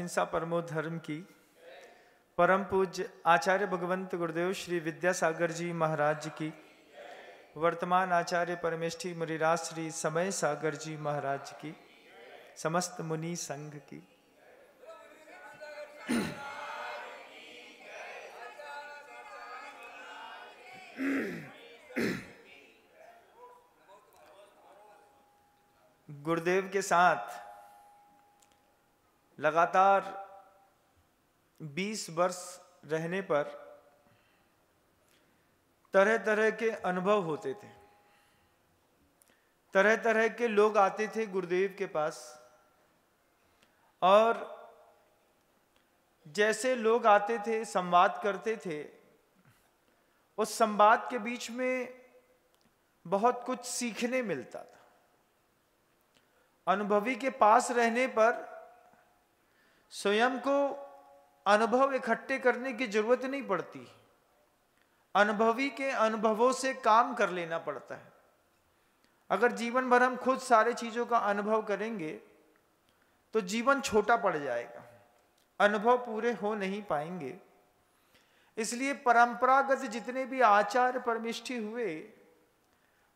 अहिंसा परमो धर्म की। परम पूज्य आचार्य भगवंत गुरुदेव श्री विद्यासागर जी महाराज की। वर्तमान आचार्य परमेष्ठी मुनिराज श्री समय सागर जी महाराज की। समस्त मुनि संघ की। गुरुदेव के साथ लगातार 20 वर्ष रहने पर तरह तरह के अनुभव होते थे। तरह तरह के लोग आते थे गुरुदेव के पास, और जैसे लोग आते थे संवाद करते थे, उस संवाद के बीच में बहुत कुछ सीखने मिलता था। अनुभवी के पास रहने पर स्वयं को अनुभव इकट्ठे करने की जरूरत नहीं पड़ती। अनुभवी के अनुभवों से काम कर लेना पड़ता है। अगर जीवन भर हम खुद सारे चीजों का अनुभव करेंगे तो जीवन छोटा पड़ जाएगा, अनुभव पूरे हो नहीं पाएंगे। इसलिए परंपरागत जितने भी आचार्य परमेष्ठी हुए,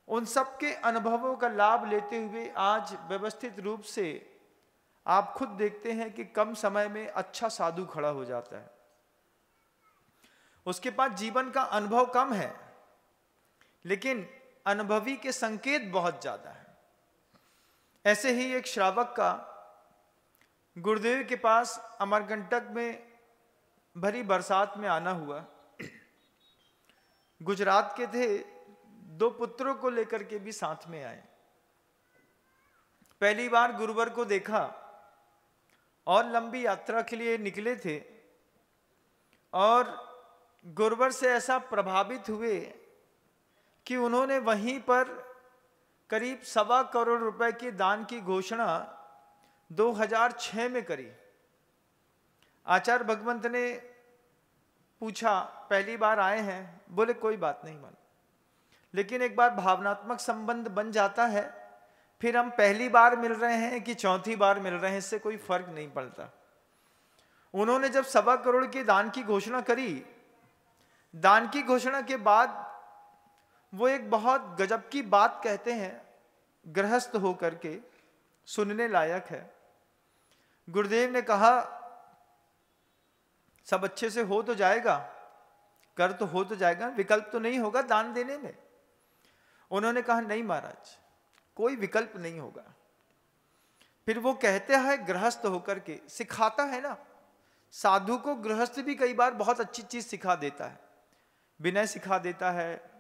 उन सब के अनुभवों का लाभ लेते हुए आज व्यवस्थित रूप से आप खुद देखते हैं कि कम समय में अच्छा साधु खड़ा हो जाता है। उसके पास जीवन का अनुभव कम है, लेकिन अनुभवी के संकेत बहुत ज्यादा है। ऐसे ही एक श्रावक का गुरुदेव के पास अमरकंटक में भरी बरसात में आना हुआ। गुजरात के थे, 2 पुत्रों को लेकर के भी साथ में आए। पहली बार गुरुवर को देखा और लंबी यात्रा के लिए निकले थे, और गुरुवर से ऐसा प्रभावित हुए कि उन्होंने वहीं पर करीब 1.25 करोड़ रुपए के दान की घोषणा 2006 में करी। आचार्य भगवंत ने पूछा, पहली बार आए हैं? बोले कोई बात नहीं मन, लेकिन एक बार भावनात्मक संबंध बन जाता है, फिर हम पहली बार मिल रहे हैं कि चौथी बार मिल रहे हैं, इससे कोई फर्क नहीं पड़ता। उन्होंने जब 1.25 करोड़ के दान की घोषणा करी, दान की घोषणा के बाद वो एक बहुत गजब की बात कहते हैं, गृहस्थ होकर के सुनने लायक है। गुरुदेव ने कहा, सब अच्छे से हो तो जाएगा, कर तो हो तो जाएगा, विकल्प तो नहीं होगा दान देने में। उन्होंने कहा, नहीं महाराज, कोई विकल्प नहीं होगा। फिर वो कहते हैं गृहस्थ होकर के सिखाता है ना, साधु को गृहस्थ भी कई बार बहुत अच्छी चीज सिखा देता है। विनय सिखा देता है,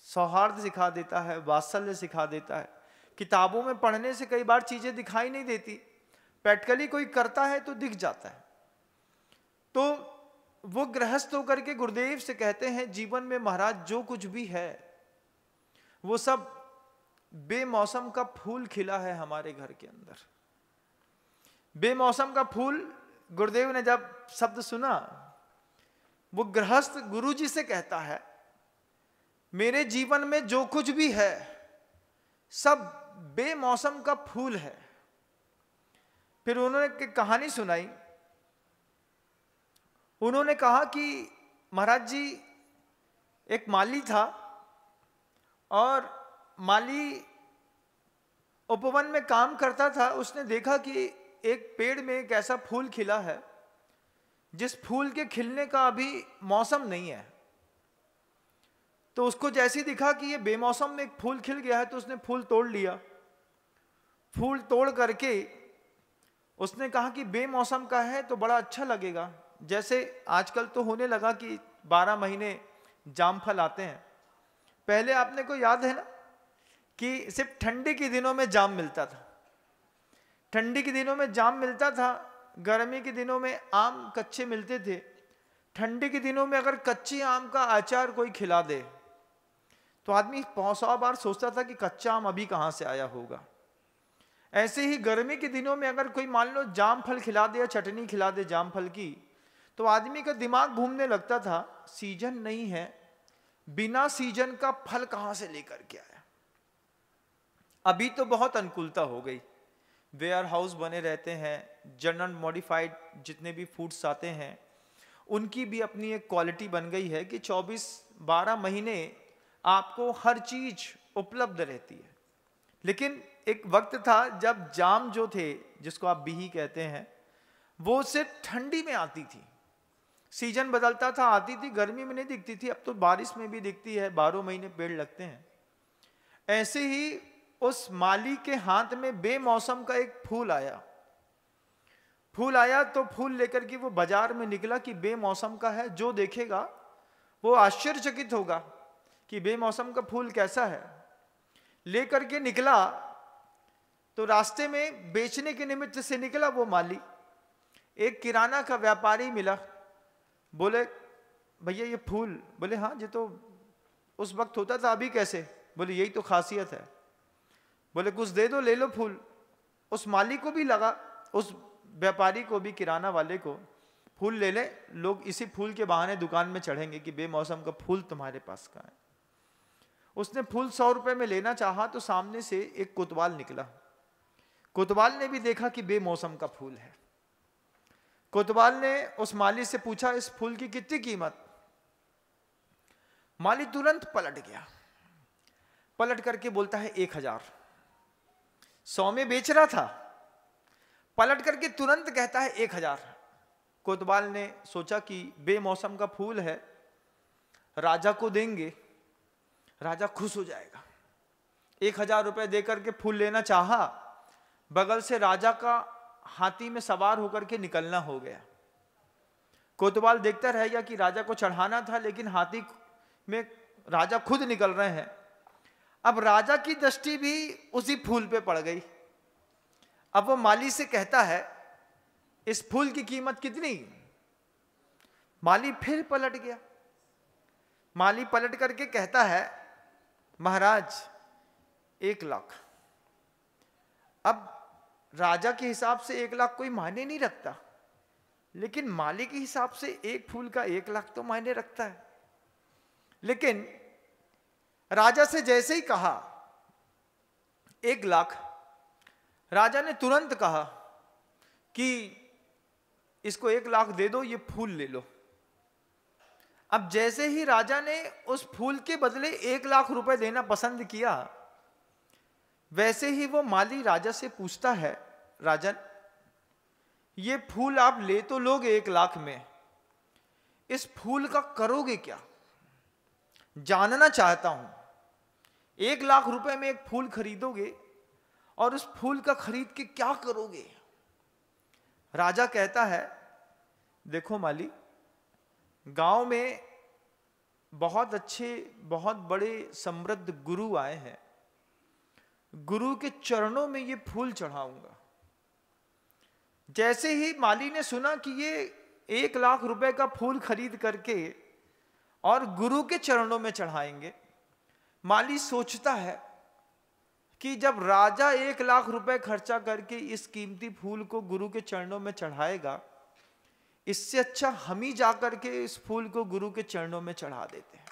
सौहार्द सिखा देता है, वात्सल्य सिखा देता है। किताबों में पढ़ने से कई बार चीजें दिखाई नहीं देती, प्रैक्टिकली कोई करता है तो दिख जाता है। तो वो गृहस्थ होकर के गुरुदेव से कहते हैं, जीवन में महाराज जो कुछ भी है वो सब बेमौसम का फूल खिला है हमारे घर के अंदर। बेमौसम का फूल, गुरुदेव ने जब शब्द सुना, वो गृहस्थ गुरु जी से कहता है, मेरे जीवन में जो कुछ भी है सब बेमौसम का फूल है। फिर उन्होंने एक कहानी सुनाई। उन्होंने कहा कि महाराज जी, एक माली था, और माली उपवन में काम करता था। उसने देखा कि एक पेड़ में एक ऐसा फूल खिला है जिस फूल के खिलने का अभी मौसम नहीं है। तो उसको जैसे ही दिखा कि ये बेमौसम में एक फूल खिल गया है, तो उसने फूल तोड़ लिया। फूल तोड़ करके उसने कहा कि बेमौसम का है तो बड़ा अच्छा लगेगा। जैसे आजकल तो होने लगा कि 12 महीने जामफल आते हैं। पहले आपने को याद है ना कि सिर्फ ठंडी के दिनों में जाम मिलता था। ठंडी के दिनों में जाम मिलता था, गर्मी के दिनों में आम कच्चे मिलते थे। ठंडी के दिनों में अगर कच्चे आम का अचार कोई खिला दे तो आदमी 100 बार सोचता था कि कच्चा आम अभी कहां से आया होगा। ऐसे ही गर्मी के दिनों में अगर कोई मान लो जाम फल खिला दे या चटनी खिला दे जाम फल की, तो आदमी का दिमाग घूमने लगता था, सीजन नहीं है, बिना सीजन का फल कहां से लेकर के आया। अभी तो बहुत अनुकूलता हो गई, वेयर हाउस बने रहते हैं, जनरल मॉडिफाइड जितने भी फूड्स आते हैं उनकी भी अपनी एक क्वालिटी बन गई है कि 24-12 महीने आपको हर चीज उपलब्ध रहती है। लेकिन एक वक्त था जब जाम जो थे, जिसको आप बिही कहते हैं, वो सिर्फ ठंडी में आती थी। सीजन बदलता था, आती थी, गर्मी में नहीं दिखती थी। अब तो बारिश में भी दिखती है, 12 महीने पेड़ लगते हैं। ऐसे ही उस माली के हाथ में बेमौसम का एक फूल आया। फूल आया तो फूल लेकर के वो बाजार में निकला कि बेमौसम का है। जो देखेगा वो आश्चर्यचकित होगा कि बेमौसम का फूल कैसा है। लेकर के निकला तो रास्ते में बेचने के निमित्त से निकला वो माली। एक किराना का व्यापारी मिला, बोले भैया ये फूल। बोले हाँ, ये तो उस वक्त होता था, अभी कैसे? बोले यही तो खासियत है। बोले कुछ दे दो, ले लो फूल। उस माली को भी लगा, उस व्यापारी को भी, किराना वाले को, फूल ले ले, लोग इसी फूल के बहाने दुकान में चढ़ेंगे कि बेमौसम का फूल तुम्हारे पास का है। उसने फूल 100 रुपए में लेना चाहा तो सामने से एक कोतवाल निकला। कोतवाल ने भी देखा कि बेमौसम का फूल है। कोतवाल ने उस माली से पूछा इस फूल की कितनी कीमत? माली तुरंत पलट गया। पलट करके बोलता है 1000। 100 में बेच रहा था, पलट करके तुरंत कहता है 1000। कोतवाल ने सोचा कि बेमौसम का फूल है, राजा को देंगे, राजा खुश हो जाएगा। 1000 रुपए देकर के फूल लेना चाहा, बगल से राजा का हाथी में सवार होकर के निकलना हो गया। कोतवाल देखता रह गया कि राजा को चढ़ाना था, लेकिन हाथी में राजा खुद निकल रहे हैं। अब राजा की दृष्टि भी उसी फूल पे पड़ गई। अब वो माली से कहता है इस फूल की कीमत कितनी? माली फिर पलट गया। माली पलट करके कहता है महाराज 1 लाख। अब राजा के हिसाब से 1 लाख कोई मायने नहीं रखता, लेकिन माली के हिसाब से एक फूल का 1 लाख तो मायने रखता है। लेकिन राजा से जैसे ही कहा 1 लाख, राजा ने तुरंत कहा कि इसको 1 लाख दे दो, ये फूल ले लो। अब जैसे ही राजा ने उस फूल के बदले 1 लाख रुपए देना पसंद किया, वैसे ही वो माली राजा से पूछता है राजन, ये फूल आप ले तो लोगे 1 लाख में, इस फूल का करोगे क्या? जानना चाहता हूं। 1 लाख रुपए में एक फूल खरीदोगे और उस फूल का खरीद के क्या करोगे? राजा कहता है देखो माली, गांव में बहुत अच्छे, बहुत बड़े समृद्ध गुरु आए हैं, गुरु के चरणों में ये फूल चढ़ाऊंगा। जैसे ही माली ने सुना कि ये 1 लाख रुपए का फूल खरीद करके और गुरु के चरणों में चढ़ाएंगे, माली सोचता है कि जब राजा 1 लाख रुपए खर्चा करके इस कीमती फूल को गुरु के चरणों में चढ़ाएगा, इससे अच्छा हम ही जाकर के इस फूल को गुरु के चरणों में चढ़ा देते हैं।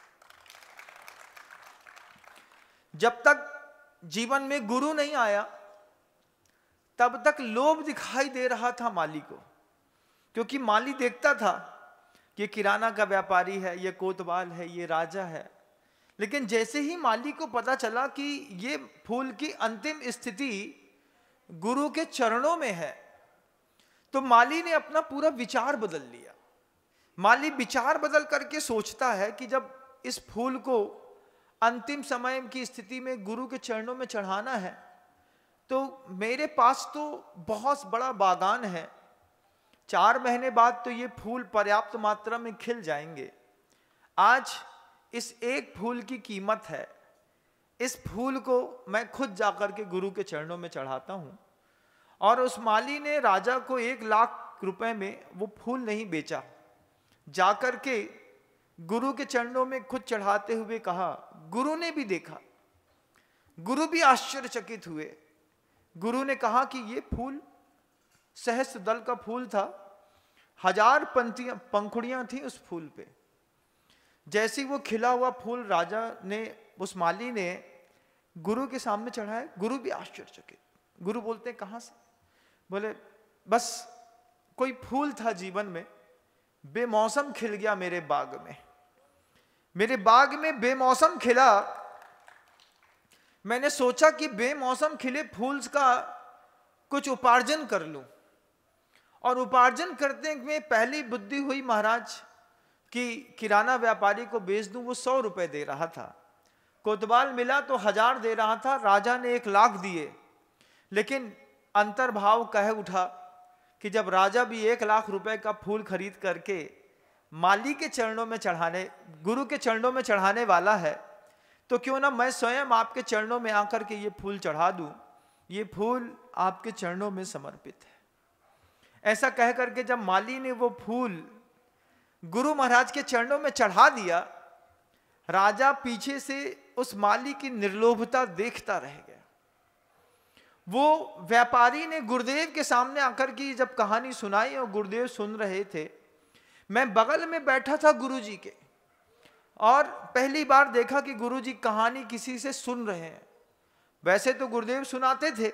जब तक जीवन में गुरु नहीं आया, तब तक लोभ दिखाई दे रहा था माली को, क्योंकि माली देखता था कि किराना का व्यापारी है, ये कोतवाल है, ये राजा है। लेकिन जैसे ही माली को पता चला कि ये फूल की अंतिम स्थिति गुरु के चरणों में है, तो माली ने अपना पूरा विचार बदल लिया। माली विचार बदल करके सोचता है कि जब इस फूल को अंतिम समय की स्थिति में गुरु के चरणों में चढ़ाना है, तो मेरे पास तो बहुत बड़ा बागान है, 4 महीने बाद तो ये फूल पर्याप्त मात्रा में खिल जाएंगे। आज इस एक फूल की कीमत है, इस फूल को मैं खुद जाकर के गुरु के चरणों में चढ़ाता हूं। और उस माली ने राजा को 1 लाख रुपए में वो फूल नहीं बेचा, जाकर के गुरु के चरणों में खुद चढ़ाते हुए कहा। गुरु ने भी देखा, गुरु भी आश्चर्यचकित हुए। गुरु ने कहा कि ये फूल सहस्त्र दल का फूल था, 1000 पंखुड़ियां थी उस फूल पे। जैसे वो खिला हुआ फूल राजा ने, उस माली ने गुरु के सामने चढ़ाया, गुरु भी आश्चर्यचकित। गुरु बोलते हैं कहां से? बोले बस कोई फूल था जीवन में, बेमौसम खिल गया मेरे बाग में, मेरे बाग में बेमौसम खिला। मैंने सोचा कि बेमौसम खिले फूल का कुछ उपार्जन कर लूं, और उपार्जन करते में पहली बुद्धि हुई महाराज कि किराना व्यापारी को बेच दूं, वो 100 रुपए दे रहा था। कोतवाल मिला तो 1000 दे रहा था, राजा ने 1 लाख दिए। लेकिन अंतर्भाव कह उठा कि जब राजा भी 1 लाख रुपए का फूल खरीद करके माली के चरणों में चढ़ाने, गुरु के चरणों में चढ़ाने वाला है, तो क्यों ना मैं स्वयं आपके चरणों में आकर के ये फूल चढ़ा दूं, ये फूल आपके चरणों में समर्पित है। ऐसा कह करके जब माली ने वो फूल गुरु महाराज के चरणों में चढ़ा दिया, राजा पीछे से उस माली की निर्लोभता देखता रह गया। वो व्यापारी ने गुरुदेव के सामने आकर की जब कहानी सुनाई और गुरुदेव सुन रहे थे, मैं बगल में बैठा था गुरुजी के, और पहली बार देखा कि गुरुजी कहानी किसी से सुन रहे हैं। वैसे तो गुरुदेव सुनाते थे,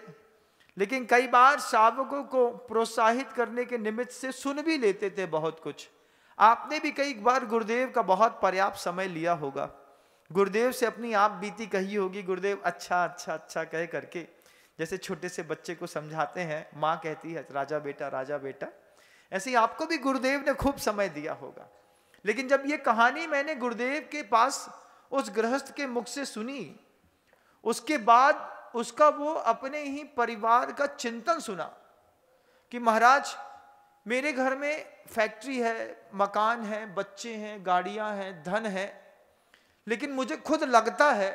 लेकिन कई बार श्रावकों को प्रोत्साहित करने के निमित्त से सुन भी लेते थे बहुत कुछ। आपने भी कई बार गुरुदेव का बहुत पर्याप्त समय लिया होगा, गुरुदेव से अपनी आप बीती कही होगी, गुरुदेव अच्छा अच्छा अच्छा कह करके, जैसे छोटे से बच्चे को समझाते हैं, माँ कहती है राजा बेटा राजा बेटा, ऐसे ही आपको भी गुरुदेव ने खूब समय दिया होगा। लेकिन जब ये कहानी मैंने गुरुदेव के पास उस गृहस्थ के मुख से सुनी, उसके बाद उसका वो अपने ही परिवार का चिंतन सुना कि महाराज मेरे घर में फैक्ट्री है, मकान है, बच्चे हैं, गाड़ियां हैं, धन है, लेकिन मुझे खुद लगता है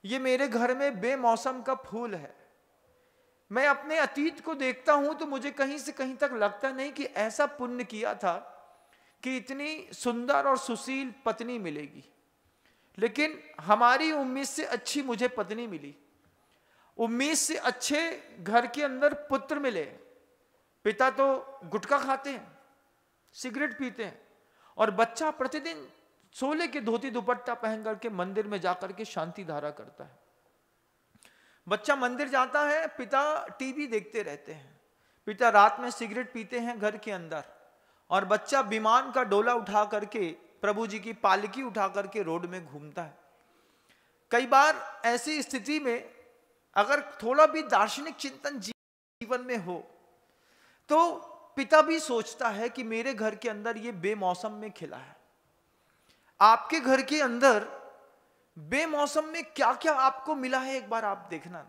ये मेरे घर में बेमौसम का फूल है। मैं अपने अतीत को देखता हूं तो मुझे कहीं से कहीं तक लगता नहीं कि ऐसा पुण्य किया था कि इतनी सुंदर और सुशील पत्नी मिलेगी, लेकिन हमारी उम्मीद से अच्छी मुझे पत्नी मिली, उम्मीद से अच्छे घर के अंदर पुत्र मिले। पिता तो गुटखा खाते हैं, सिगरेट पीते हैं, और बच्चा प्रतिदिन सोले के धोती दुपट्टा पहन करके मंदिर में जाकर के शांति धारा करता है। बच्चा मंदिर जाता है, पिता टीवी देखते रहते हैं, पिता रात में सिगरेट पीते हैं घर के अंदर, और बच्चा विमान का डोला उठा करके, प्रभु जी की पालकी उठा करके रोड में घूमता है। कई बार ऐसी स्थिति में अगर थोड़ा भी दार्शनिक चिंतन जीवन में हो तो पिता भी सोचता है कि मेरे घर के अंदर ये बेमौसम में खिला है। आपके घर के अंदर बेमौसम में क्या क्या आपको मिला है, एक बार आप देखना।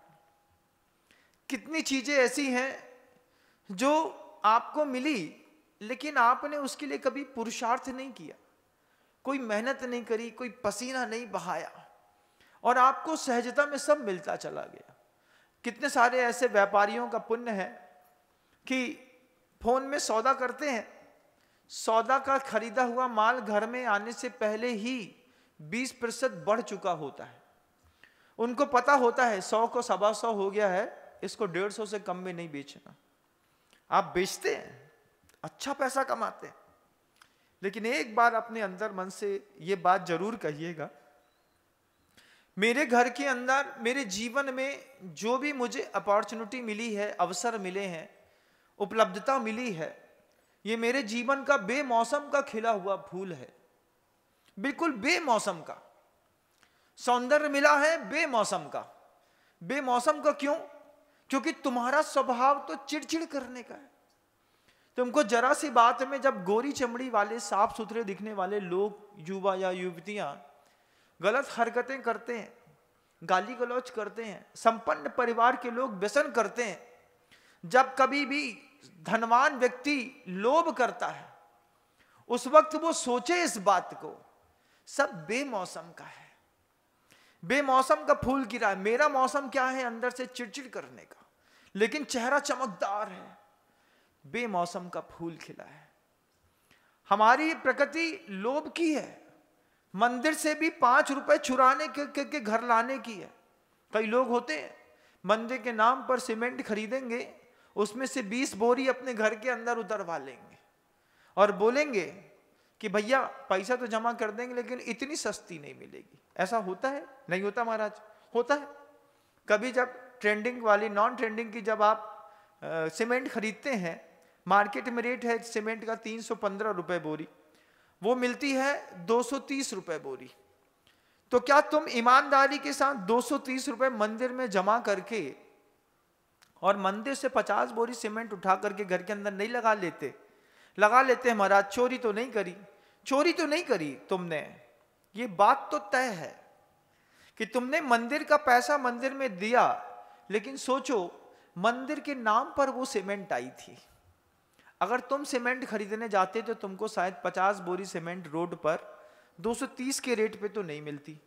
कितनी चीजें ऐसी हैं जो आपको मिली, लेकिन आपने उसके लिए कभी पुरुषार्थ नहीं किया, कोई मेहनत नहीं करी, कोई पसीना नहीं बहाया, और आपको सहजता में सब मिलता चला गया। कितने सारे ऐसे व्यापारियों का पुण्य है कि फोन में सौदा करते हैं, सौदा का खरीदा हुआ माल घर में आने से पहले ही 20% बढ़ चुका होता है। उनको पता होता है 100 को 125 हो गया है, इसको 150 से कम में नहीं बेचना। आप बेचते हैं, अच्छा पैसा कमाते हैं, लेकिन एक बार अपने अंदर मन से ये बात जरूर कहिएगा, मेरे घर के अंदर, मेरे जीवन में जो भी मुझे अपॉर्चुनिटी मिली है, अवसर मिले हैं, उपलब्धता मिली है, ये मेरे जीवन का बेमौसम का खिला हुआ फूल है, बिल्कुल बेमौसम का। सौंदर्य मिला है बेमौसम का। बेमौसम का क्यों? क्योंकि तुम्हारा स्वभाव तो चिड़चिड़ करने का है। तुमको जरा सी बात में जब गोरी चमड़ी वाले, साफ सुथरे दिखने वाले लोग, युवा या युवतियां गलत हरकतें करते हैं, गाली गलौज करते हैं, संपन्न परिवार के लोग व्यसन करते हैं, जब कभी भी धनवान व्यक्ति लोभ करता है, उस वक्त वो सोचे इस बात को, सब बेमौसम का है, बेमौसम का फूल गिरा है। मेरा मौसम क्या है? अंदर से चिड़चिड़ करने का, लेकिन चेहरा चमकदार है, बेमौसम का फूल खिला है। हमारी प्रकृति लोभ की है, मंदिर से भी 5 रुपए चुराने के घर लाने की है। कई लोग होते हैं मंदिर के नाम पर सीमेंट खरीदेंगे, उसमें से 20 बोरी अपने घर के अंदर उतरवा लेंगे और बोलेंगे कि भैया पैसा तो जमा कर देंगे लेकिन इतनी सस्ती नहीं मिलेगी। ऐसा होता है? नहीं होता महाराज, होता है। कभी जब ट्रेंडिंग वाली, नॉन ट्रेंडिंग की जब आप सीमेंट खरीदते हैं, मार्केट में रेट है सीमेंट का 315 रुपए बोरी, वो मिलती है 230 रुपए बोरी। तो क्या तुम ईमानदारी के साथ 230 रुपए मंदिर में जमा करके और मंदिर से 50 बोरी सीमेंट उठा करके घर के अंदर नहीं लगा लेते? लगा लेते हैं महाराज। चोरी तो नहीं करी, चोरी तो नहीं करी तुमने, ये बात तो तय है कि तुमने मंदिर का पैसा मंदिर में दिया, लेकिन सोचो मंदिर के नाम पर वो सीमेंट आई थी। अगर तुम सीमेंट खरीदने जाते तो तुमको शायद 50 बोरी सीमेंट रोड पर 230 के रेट पे तो नहीं मिलती।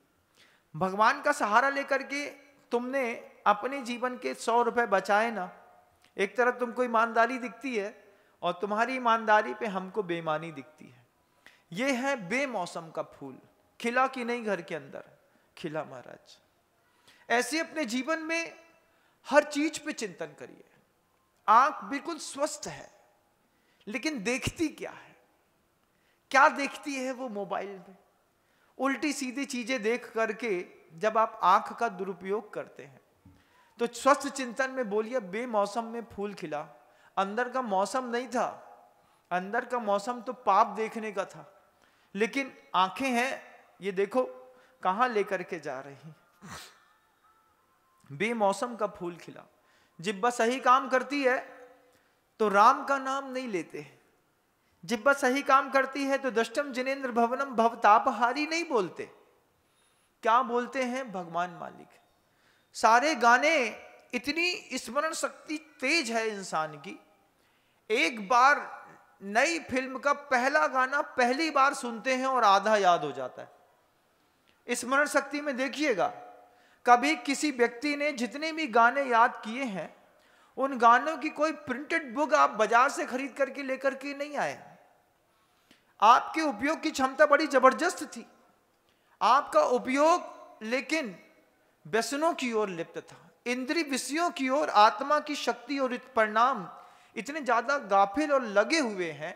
भगवान का सहारा लेकर के तुमने अपने जीवन के 100 रुपए बचाए ना। एक तरफ तुमको ईमानदारी दिखती है और तुम्हारी ईमानदारी पे हमको बेईमानी दिखती है। ये है बेमौसम का फूल, खिला कि नहीं घर के अंदर? खिला महाराज। ऐसे अपने जीवन में हर चीज पे चिंतन करिए। आंख बिल्कुल स्वस्थ है, लेकिन देखती क्या है? क्या देखती है वो? मोबाइल में उल्टी सीधी चीजें देख करके जब आप आंख का दुरुपयोग करते हैं, तो स्वस्थ चिंतन में बोलिए बेमौसम में फूल खिला। अंदर का मौसम नहीं था, अंदर का मौसम तो पाप देखने का था, लेकिन आंखें हैं, ये देखो कहां लेकर के जा रही। बेमौसम का फूल खिला। जिब्बा सही काम करती है तो राम का नाम नहीं लेते, जिब्बा सही काम करती है तो दष्टम जिनेन्द्र भवनम भवतापहारी नहीं बोलते। क्या बोलते हैं? भगवान मालिक। सारे गाने, इतनी स्मरण शक्ति तेज है इंसान की, एक बार नई फिल्म का पहला गाना पहली बार सुनते हैं और आधा याद हो जाता है। स्मरण शक्ति में देखिएगा, कभी किसी व्यक्ति ने जितने भी गाने याद किए हैं, उन गानों की कोई प्रिंटेड बुक आप बाजार से खरीद करके लेकर के नहीं आए। आपके उपयोग की क्षमता बड़ी जबरदस्त थी, आपका उपयोग लेकिन व्यसनों की ओर लिप्त था, इंद्रिय विषयों की ओर, आत्मा की शक्ति और परिणाम इतने ज्यादा गाफिल और लगे हुए हैं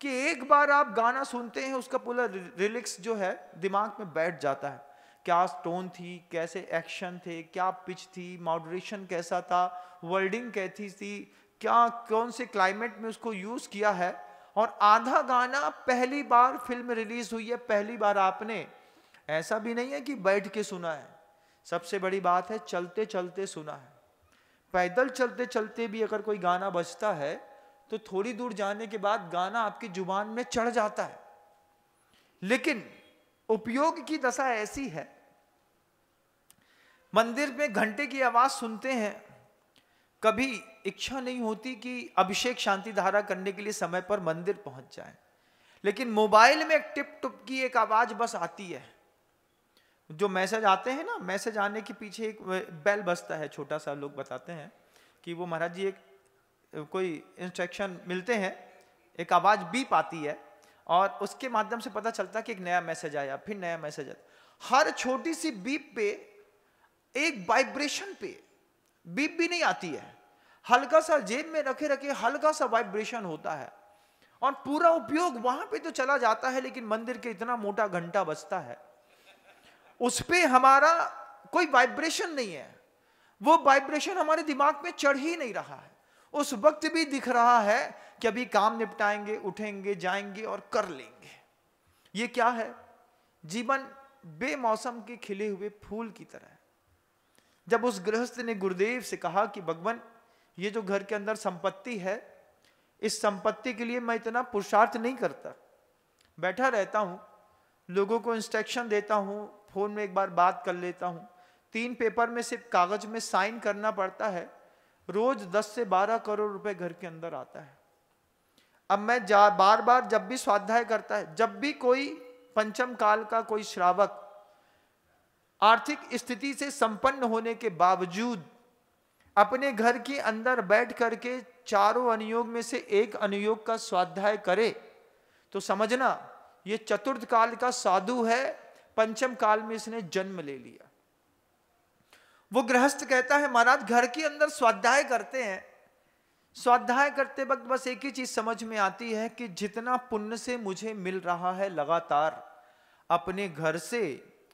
कि एक बार आप गाना सुनते हैं, उसका पूरा लिरिक्स जो है दिमाग में बैठ जाता है। क्या टोन थी, कैसे एक्शन थे, क्या पिच थी, मॉडरेशन कैसा था, वर्डिंग कैसी थी, क्या कौन से क्लाइमेट में उसको यूज किया है। और आधा गाना पहली बार फिल्म रिलीज हुई है, पहली बार आपने, ऐसा भी नहीं है कि बैठ के सुना है, सबसे बड़ी बात है चलते चलते सुना है। पैदल चलते चलते भी अगर कोई गाना बजता है तो थोड़ी दूर जाने के बाद गाना आपकी जुबान में चढ़ जाता है। लेकिन उपयोग की दशा ऐसी है, मंदिर में घंटे की आवाज सुनते हैं, कभी इच्छा नहीं होती कि अभिषेक शांति धारा करने के लिए समय पर मंदिर पहुंच जाए, लेकिन मोबाइल में टिप टुप की एक आवाज बस आती है। जो मैसेज आते हैं ना, मैसेज आने के पीछे एक बेल बजता है छोटा सा, लोग बताते हैं कि वो महाराज जी एक कोई इंस्ट्रक्शन मिलते हैं, एक आवाज बीप आती है और उसके माध्यम से पता चलता है कि एक नया मैसेज आया, फिर नया मैसेज आया। हर छोटी सी बीप पे, एक वाइब्रेशन पे, बीप भी नहीं आती है, हल्का सा जेब में रखे रखे हल्का सा वाइब्रेशन होता है और पूरा उपयोग वहां पे तो चला जाता है, लेकिन मंदिर के इतना मोटा घंटा बजता है, उस पे हमारा कोई वाइब्रेशन नहीं है, वो वाइब्रेशन हमारे दिमाग में चढ़ ही नहीं रहा है। उस वक्त भी दिख रहा है कि अभी काम निपटाएंगे, उठेंगे, जाएंगे और कर लेंगे। ये क्या है? जीवन बेमौसम के खिले हुए फूल की तरह है। जब उस गृहस्थ ने गुरुदेव से कहा कि भगवान, ये जो घर के अंदर संपत्ति है, इस संपत्ति के लिए मैं इतना पुरुषार्थ नहीं करता, बैठा रहता हूं, लोगों को इंस्ट्रक्शन देता हूं, फोन में एक बार बात कर लेता हूं, 3 पेपर में सिर्फ कागज में साइन करना पड़ता है, रोज 10 से 12 करोड़ रुपए घर के अंदर आता है। अब मैं बार बार जब भी स्वाध्याय करता है, जब भी कोई पंचम काल का कोई श्रावक आर्थिक स्थिति से संपन्न होने के बावजूद अपने घर के अंदर बैठ करके चारों अनुयोग में से एक अनुयोग का स्वाध्याय करे, तो समझना ये चतुर्थ काल का साधु है, पंचम काल में इसने जन्म ले लिया। वो गृहस्थ कहता है महाराज घर के अंदर स्वाध्याय करते हैं, स्वाध्याय करते वक्त बस एक ही चीज समझ में आती है कि जितना पुण्य से मुझे मिल रहा है लगातार, अपने घर से,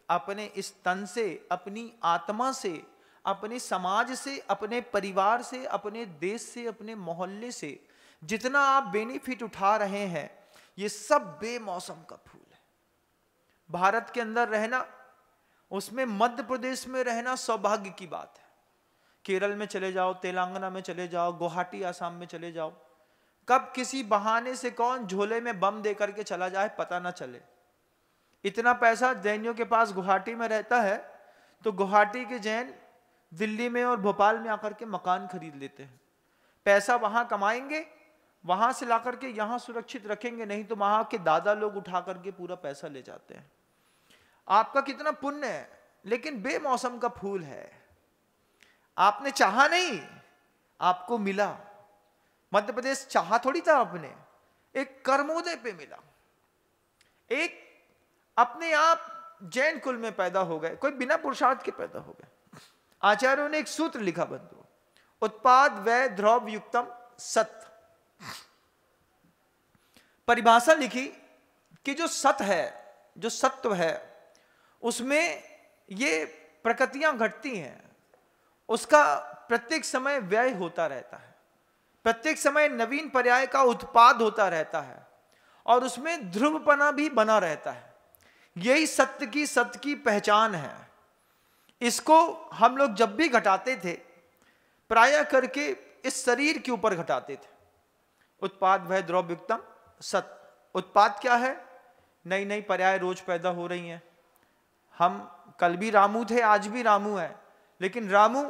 अपने इस तन से, अपनी आत्मा से, अपने समाज से, अपने परिवार से, अपने देश से, अपने मोहल्ले से जितना आप बेनिफिट उठा रहे हैं, ये सब बेमौसम का फूल है। भारत के अंदर रहना, उसमें मध्य प्रदेश में रहना सौभाग्य की बात है। केरल में चले जाओ, तेलंगाना में चले जाओ, गुवाहाटी आसाम में चले जाओ, कब किसी बहाने से कौन झोले में बम दे करके चला जाए पता ना चले। इतना पैसा जैनियों के पास गुवाहाटी में रहता है, तो गुवाहाटी के जैन दिल्ली में और भोपाल में आकर के मकान खरीद लेते हैं। पैसा वहां कमाएंगे, वहां से ला करके यहां सुरक्षित रखेंगे, नहीं तो वहां के दादा लोग उठा करके पूरा पैसा ले जाते हैं। आपका कितना पुण्य है, लेकिन बेमौसम का फूल है। आपने चाहा नहीं, आपको मिला। मध्य प्रदेश चाहा थोड़ी था आपने, एक कर्मोदय पे मिला। एक अपने आप जैन कुल में पैदा हो गए, कोई बिना पुरुषार्थ के पैदा हो गए। आचार्यों ने एक सूत्र लिखा बंधु, उत्पाद व्यय द्रव्य युक्तम सत। परिभाषा लिखी कि जो सत है, जो सत्व है, उसमें ये प्रकृतियां घटती हैं, उसका प्रत्येक समय व्यय होता रहता है, प्रत्येक समय नवीन पर्याय का उत्पाद होता रहता है, और उसमें ध्रुवपना भी बना रहता है। यही सत्य की पहचान है। इसको हम लोग जब भी घटाते थे, प्रायः करके इस शरीर के ऊपर घटाते थे। उत्पाद वह द्रव्युक्तम सत। उत्पाद क्या है? नई नई पर्याय रोज पैदा हो रही हैं। हम कल भी रामू थे, आज भी रामू है, लेकिन रामू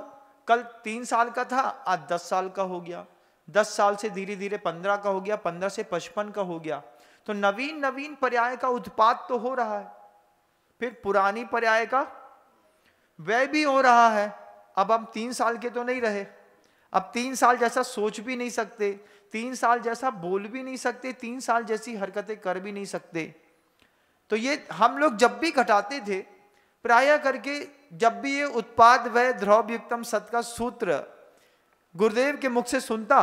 कल 3 साल का था, आज 10 साल का हो गया, 10 साल से धीरे धीरे 15 का हो गया, 15 से 55 का हो गया। तो नवीन नवीन पर्याय का उत्पाद तो हो रहा है, फिर पुरानी पर्याय का व्यय भी हो रहा है। अब हम 3 साल के तो नहीं रहे, अब 3 साल जैसा सोच भी नहीं सकते, 3 साल जैसा बोल भी नहीं सकते, 3 साल जैसी हरकतें कर भी नहीं सकते। तो ये हम लोग जब भी घटाते थे, प्रायः करके जब भी ये उत्पाद व्यय द्रव्युक्तम सत का सूत्र गुरुदेव के मुख से सुनता,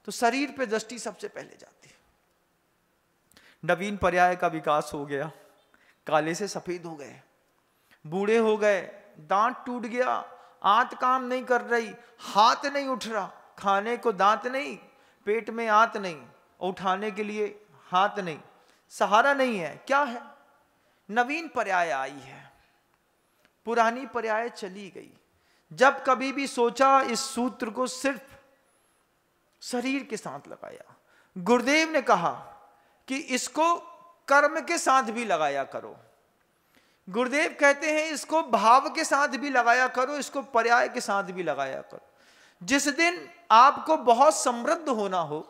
तो शरीर पे दृष्टि सबसे पहले जाती। नवीन पर्याय का विकास हो गया, काले से सफेद हो गए, बूढ़े हो गए, दांत टूट गया, आंत काम नहीं कर रही, हाथ नहीं उठ रहा, खाने को दांत नहीं, पेट में आंत नहीं, उठाने के लिए हाथ नहीं, सहारा नहीं है। क्या है? नवीन पर्याय आई है, पुरानी पर्याय चली गई। जब कभी भी सोचा, इस सूत्र को सिर्फ शरीर के साथ लगाया। गुरुदेव ने कहा कि इसको कर्म के साथ भी लगाया करो। गुरुदेव कहते हैं इसको भाव के साथ भी लगाया करो, इसको पर्याय के साथ भी लगाया करो। जिस दिन आपको बहुत समृद्ध होना हो,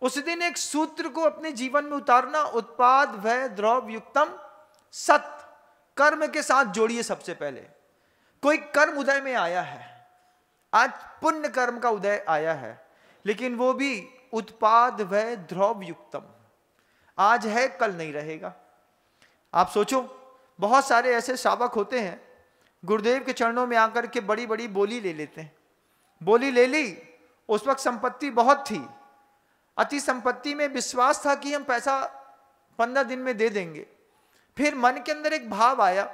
उस दिन एक सूत्र को अपने जीवन में उतारना, उत्पाद व्यय द्रव्युक्तम सत, कर्म के साथ जोड़िए। सबसे पहले कोई कर्म उदय में आया है, आज पुण्य कर्म का उदय आया है, लेकिन वो भी उत्पाद व्यय द्रव्युक्तम, आज है कल नहीं रहेगा। आप सोचो, बहुत सारे ऐसे श्रावक होते हैं, गुरुदेव के चरणों में आकर के बड़ी बड़ी बोली ले लेते हैं। बोली ले ली, उस वक्त संपत्ति बहुत थी, अति संपत्ति में विश्वास था कि हम पैसा 15 दिन में दे देंगे। फिर मन के अंदर एक भाव आया,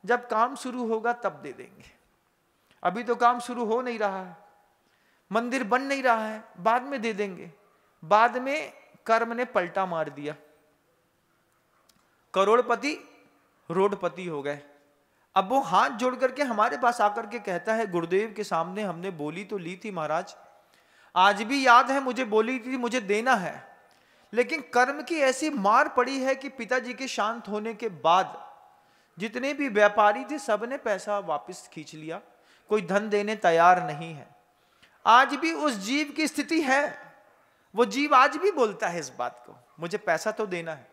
जब काम शुरू होगा तब दे देंगे, अभी तो काम शुरू हो नहीं रहा है, मंदिर बन नहीं रहा है, बाद में दे देंगे। बाद में कर्म ने पलटा मार दिया, करोड़पति रोडपति हो गए। अब वो हाथ जोड़ करके हमारे पास आकर के कहता है, गुरुदेव के सामने हमने बोली तो ली थी महाराज, आज भी याद है मुझे बोली थी मुझे देना है, लेकिन कर्म की ऐसी मार पड़ी है कि पिताजी के शांत होने के बाद जितने भी व्यापारी थे सबने पैसा वापस खींच लिया, कोई धन देने तैयार नहीं है। आज भी उस जीव की स्थिति है, वो जीव आज भी बोलता है इस बात को, मुझे पैसा तो देना है।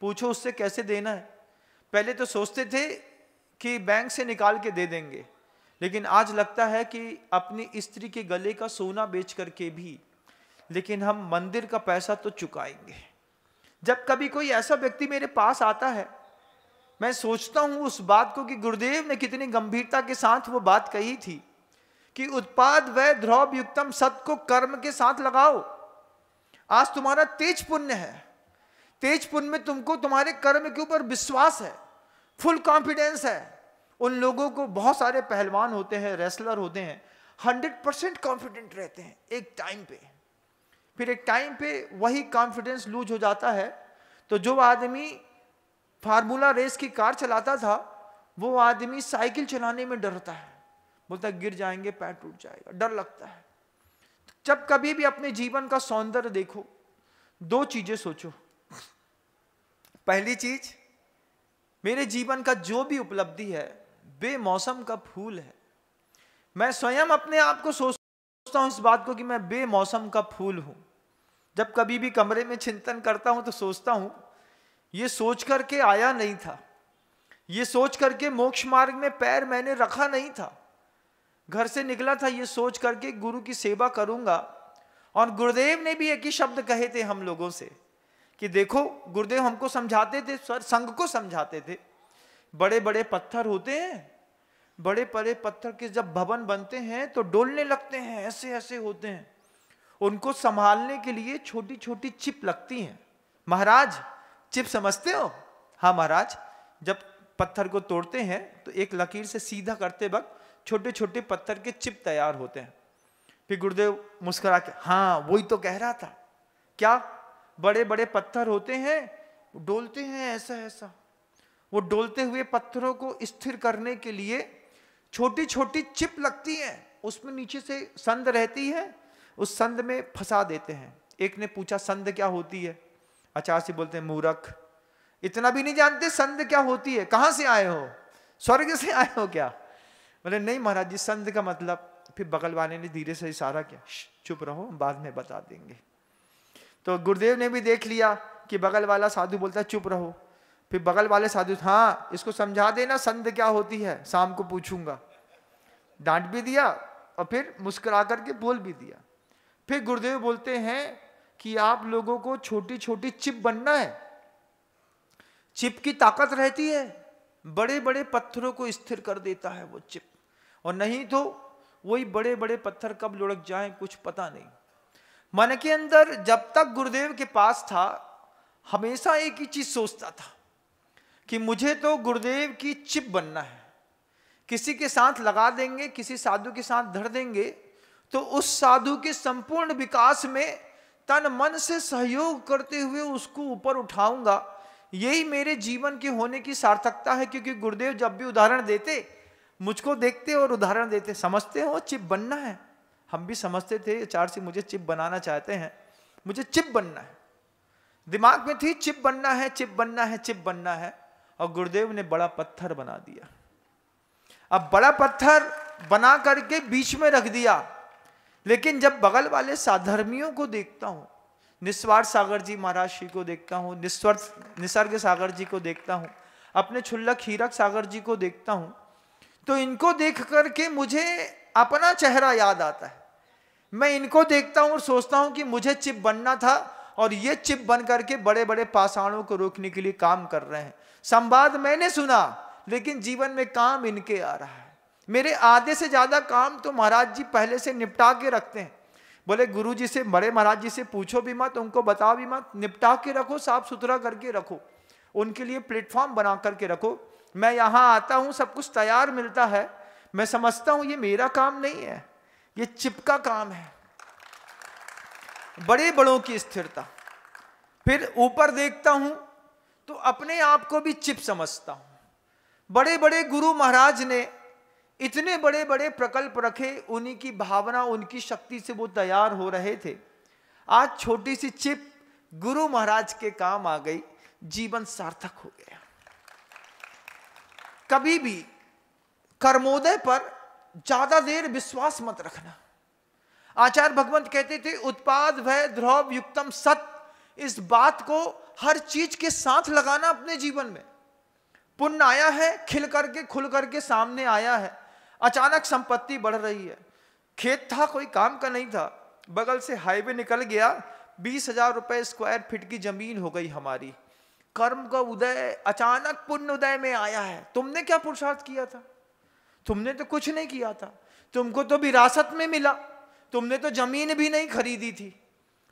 पूछो उससे कैसे देना है? पहले तो सोचते थे कि बैंक से निकाल के दे देंगे, लेकिन आज लगता है कि अपनी स्त्री के गले का सोना बेच करके भी, लेकिन हम मंदिर का पैसा तो चुकाएंगे। जब कभी कोई ऐसा व्यक्ति मेरे पास आता है, मैं सोचता हूं उस बात को कि गुरुदेव ने कितनी गंभीरता के साथ वो बात कही थी कि उत्पाद व्यय द्रव्युक्तम सत को कर्म के साथ लगाओ। आज तुम्हारा तेज पुण्य है, तेज पुण्य में तुमको तुम्हारे कर्म के ऊपर विश्वास है, फुल कॉन्फिडेंस है, उन लोगों को, बहुत सारे पहलवान होते हैं, रेसलर होते हैं, 100% कॉन्फिडेंट रहते हैं एक टाइम पे, फिर एक टाइम पे वही कॉन्फिडेंस लूज हो जाता है। तो जो आदमी फार्मूला रेस की कार चलाता था, वो आदमी साइकिल चलाने में डरता है, बोलता है गिर जाएंगे, पैर टूट जाएगा, डर लगता है। जब कभी भी अपने जीवन का सौंदर्य देखो, दो चीजें सोचो। पहली चीज, मेरे जीवन का जो भी उपलब्धि है बेमौसम का फूल है। मैं स्वयं अपने आप को सोचता हूं इस बात को कि मैं बेमौसम का फूल हूं। जब कभी भी कमरे में चिंतन करता हूं तो सोचता हूं ये सोच करके आया नहीं था, ये सोच करके मोक्ष मार्ग में पैर मैंने रखा नहीं था, घर से निकला था ये सोच करके गुरु की सेवा करूंगा। और गुरुदेव ने भी एक ही शब्द कहे थे हम लोगों से कि देखो, गुरुदेव हमको समझाते थे, संघ को समझाते थे, बड़े बड़े पत्थर होते हैं, बड़े बड़े पत्थर के जब भवन बनते हैं तो डोलने लगते हैं, ऐसे ऐसे होते हैं, उनको संभालने के लिए छोटी छोटी चिप लगती हैं। महाराज चिप समझते हो? हाँ महाराज, जब पत्थर को तोड़ते हैं तो एक लकीर से सीधा करते वक्त छोटे छोटे पत्थर के चिप तैयार होते हैं। फिर गुरुदेव मुस्कुरा के, हाँ वही तो कह रहा था, क्या बड़े बड़े पत्थर होते हैं, डोलते हैं ऐसा ऐसा। वो डोलते हुए पत्थरों को स्थिर करने के लिए छोटी छोटी चिप लगती है, उसमें नीचे से संद रहती है, उस संद में फंसा देते हैं। एक ने पूछा संद क्या होती है? आचार्य से बोलते हैं मूर्ख, इतना भी नहीं जानते संद क्या होती है? कहां से आए हो, स्वर्ग से आए हो क्या? बोले नहीं महाराज जी, संद का मतलब। फिर बगल वाले ने धीरे से इशारा किया, चुप रहो, बाद में बता देंगे। तो गुरुदेव ने भी देख लिया कि बगल वाला साधु बोलता है चुप रहो। फिर बगल वाले साधु, हाँ इसको समझा देना संद क्या होती है, शाम को पूछूंगा। डांट भी दिया और फिर मुस्कुरा करके बोल भी दिया। फिर गुरुदेव बोलते हैं कि आप लोगों को छोटी छोटी चिप बनना है। चिप की ताकत रहती है, बड़े बड़े पत्थरों को स्थिर कर देता है वो चिप, और नहीं तो वही बड़े बड़े पत्थर कब लुढ़क जाएं कुछ पता नहीं। मन के अंदर जब तक गुरुदेव के पास था, हमेशा एक ही चीज सोचता था कि मुझे तो गुरुदेव की चिप बनना है। किसी के साथ लगा देंगे, किसी साधु के साथ धर देंगे, तो उस साधु के संपूर्ण विकास में तन मन से सहयोग करते हुए उसको ऊपर उठाऊंगा। यही मेरे जीवन के होने की सार्थकता है। क्योंकि गुरुदेव जब भी उदाहरण देते, मुझको देखते और उदाहरण देते, समझते हो चिप बनना है। हम भी समझते थे, आचार्य से मुझे चिप बनाना चाहते हैं, मुझे चिप बनना है, दिमाग में थी चिप बनना है, चिप बनना है, चिप बनना है। और गुरुदेव ने बड़ा पत्थर बना दिया। अब बड़ा पत्थर बना करके बीच में रख दिया, लेकिन जब बगल वाले साधर्मियों को देखता हूं, निस्वार्थ सागर जी महाराज श्री को देखता हूं, निसर्ग सागर जी को देखता हूं, अपने क्षुल्लक हीरक सागर जी को देखता हूं, तो इनको देख करके मुझे अपना चेहरा याद आता है। मैं इनको देखता हूं और सोचता हूं कि मुझे चिप बनना था, और ये चिप बन करके बड़े बड़े पाषाणों को रोकने के लिए काम कर रहे हैं। संवाद मैंने सुना, लेकिन जीवन में काम इनके आ रहा है। मेरे आधे से ज्यादा काम तो महाराज जी पहले से निपटा के रखते हैं। बोले गुरु जी से, बड़े महाराज जी से पूछो भी मत, उनको बताओ भी मत, निपटा के रखो, साफ सुथरा करके रखो, उनके लिए प्लेटफॉर्म बना करके रखो। मैं यहां आता हूं, सब कुछ तैयार मिलता है, मैं समझता हूं ये मेरा काम नहीं है, ये चिप का काम है, बड़े बड़ों की स्थिरता। फिर ऊपर देखता हूं तो अपने आप को भी चिप समझता हूं। बड़े बड़े गुरु महाराज ने इतने बड़े बड़े प्रकल्प रखे, उन्हीं की भावना, उनकी शक्ति से वो तैयार हो रहे थे। आज छोटी सी चिप गुरु महाराज के काम आ गई, जीवन सार्थक हो गया। कभी भी कर्मोदय पर ज्यादा देर विश्वास मत रखना। आचार्य भगवंत कहते थे, उत्पाद भय ध्रुव युक्तम सत। इस बात को हर चीज के साथ लगाना अपने जीवन में। पुण्य आया है, खिल करके खुल करके सामने आया है। अचानक संपत्ति बढ़ रही है, खेत था कोई काम का नहीं था, बगल से हाईवे निकल गया, 20,000 रुपए स्क्वायर फीट की जमीन हो गई हमारी। कर्म का उदय अचानक पुण्य उदय में आया है। तुमने क्या पुरुषार्थ किया था? तुमने तो कुछ नहीं किया था, तुमको तो विरासत में मिला, तुमने तो जमीन भी नहीं खरीदी थी।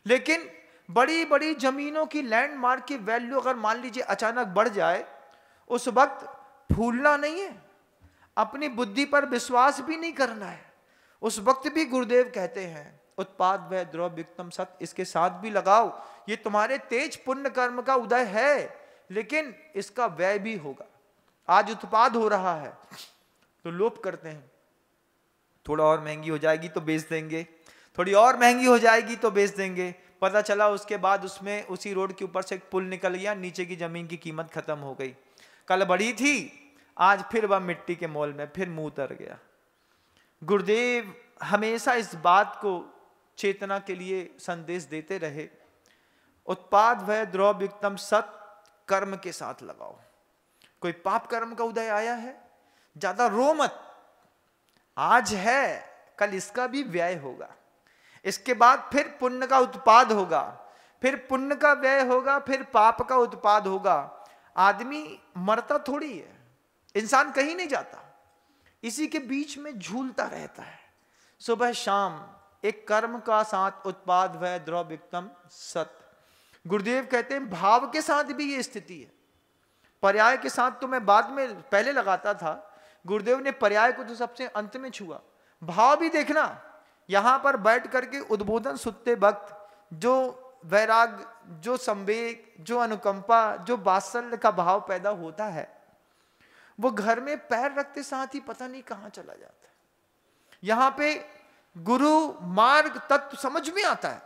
लेकिन बड़ी बड़ी जमीनों की लैंडमार्क की वैल्यू अगर मान लीजिए अचानक बढ़ जाए, उस वक्त फूलना नहीं है, अपनी बुद्धि पर विश्वास भी नहीं करना है। उस वक्त भी गुरुदेव कहते हैं उत्पाद वै द्रव्युक्तम सत, इसके साथ भी लगाओ। ये तुम्हारे तेज पुण्य कर्म का उदय है, लेकिन इसका व्यय भी होगा। आज उत्पाद हो रहा है तो लोभ करते हैं, थोड़ा और महंगी हो जाएगी तो बेच देंगे, थोड़ी और महंगी हो जाएगी तो बेच देंगे। पता चला उसके बाद उसमें उसी रोड के ऊपर से एक पुल निकल गया, नीचे की जमीन की कीमत खत्म हो गई। कल बढ़ी थी, आज फिर वह मिट्टी के मोल में, फिर मुंह उतर गया। गुरुदेव हमेशा इस बात को चेतना के लिए संदेश देते रहे, उत्पाद वै द्रव्युक्तम सत, कर्म के साथ लगाओ। कोई पाप कर्म का उदय आया है, ज्यादा रो मत, आज है कल इसका भी व्यय होगा, इसके बाद फिर पुण्य का उत्पाद होगा, फिर पुण्य का व्यय होगा, फिर पाप का उत्पाद होगा। आदमी मरता थोड़ी है, इंसान कहीं नहीं जाता, इसी के बीच में झूलता रहता है। सुबह शाम एक कर्म का साथ उत्पाद वै द्रव्युक्तम सत। गुरुदेव कहते हैं भाव के साथ भी ये स्थिति है। पर्याय के साथ तो मैं बाद में पहले लगाता था, गुरुदेव ने पर्याय को तो सबसे अंत में छुआ। भाव भी देखना, यहां पर बैठ करके उद्बोधन सुनते वक्त जो वैराग, जो संवेग, जो अनुकंपा, जो वात्सल्य का भाव पैदा होता है, वो घर में पैर रखते साथ ही पता नहीं कहां चला जाता है। यहां पे गुरु मार्ग तत्व समझ में आता है।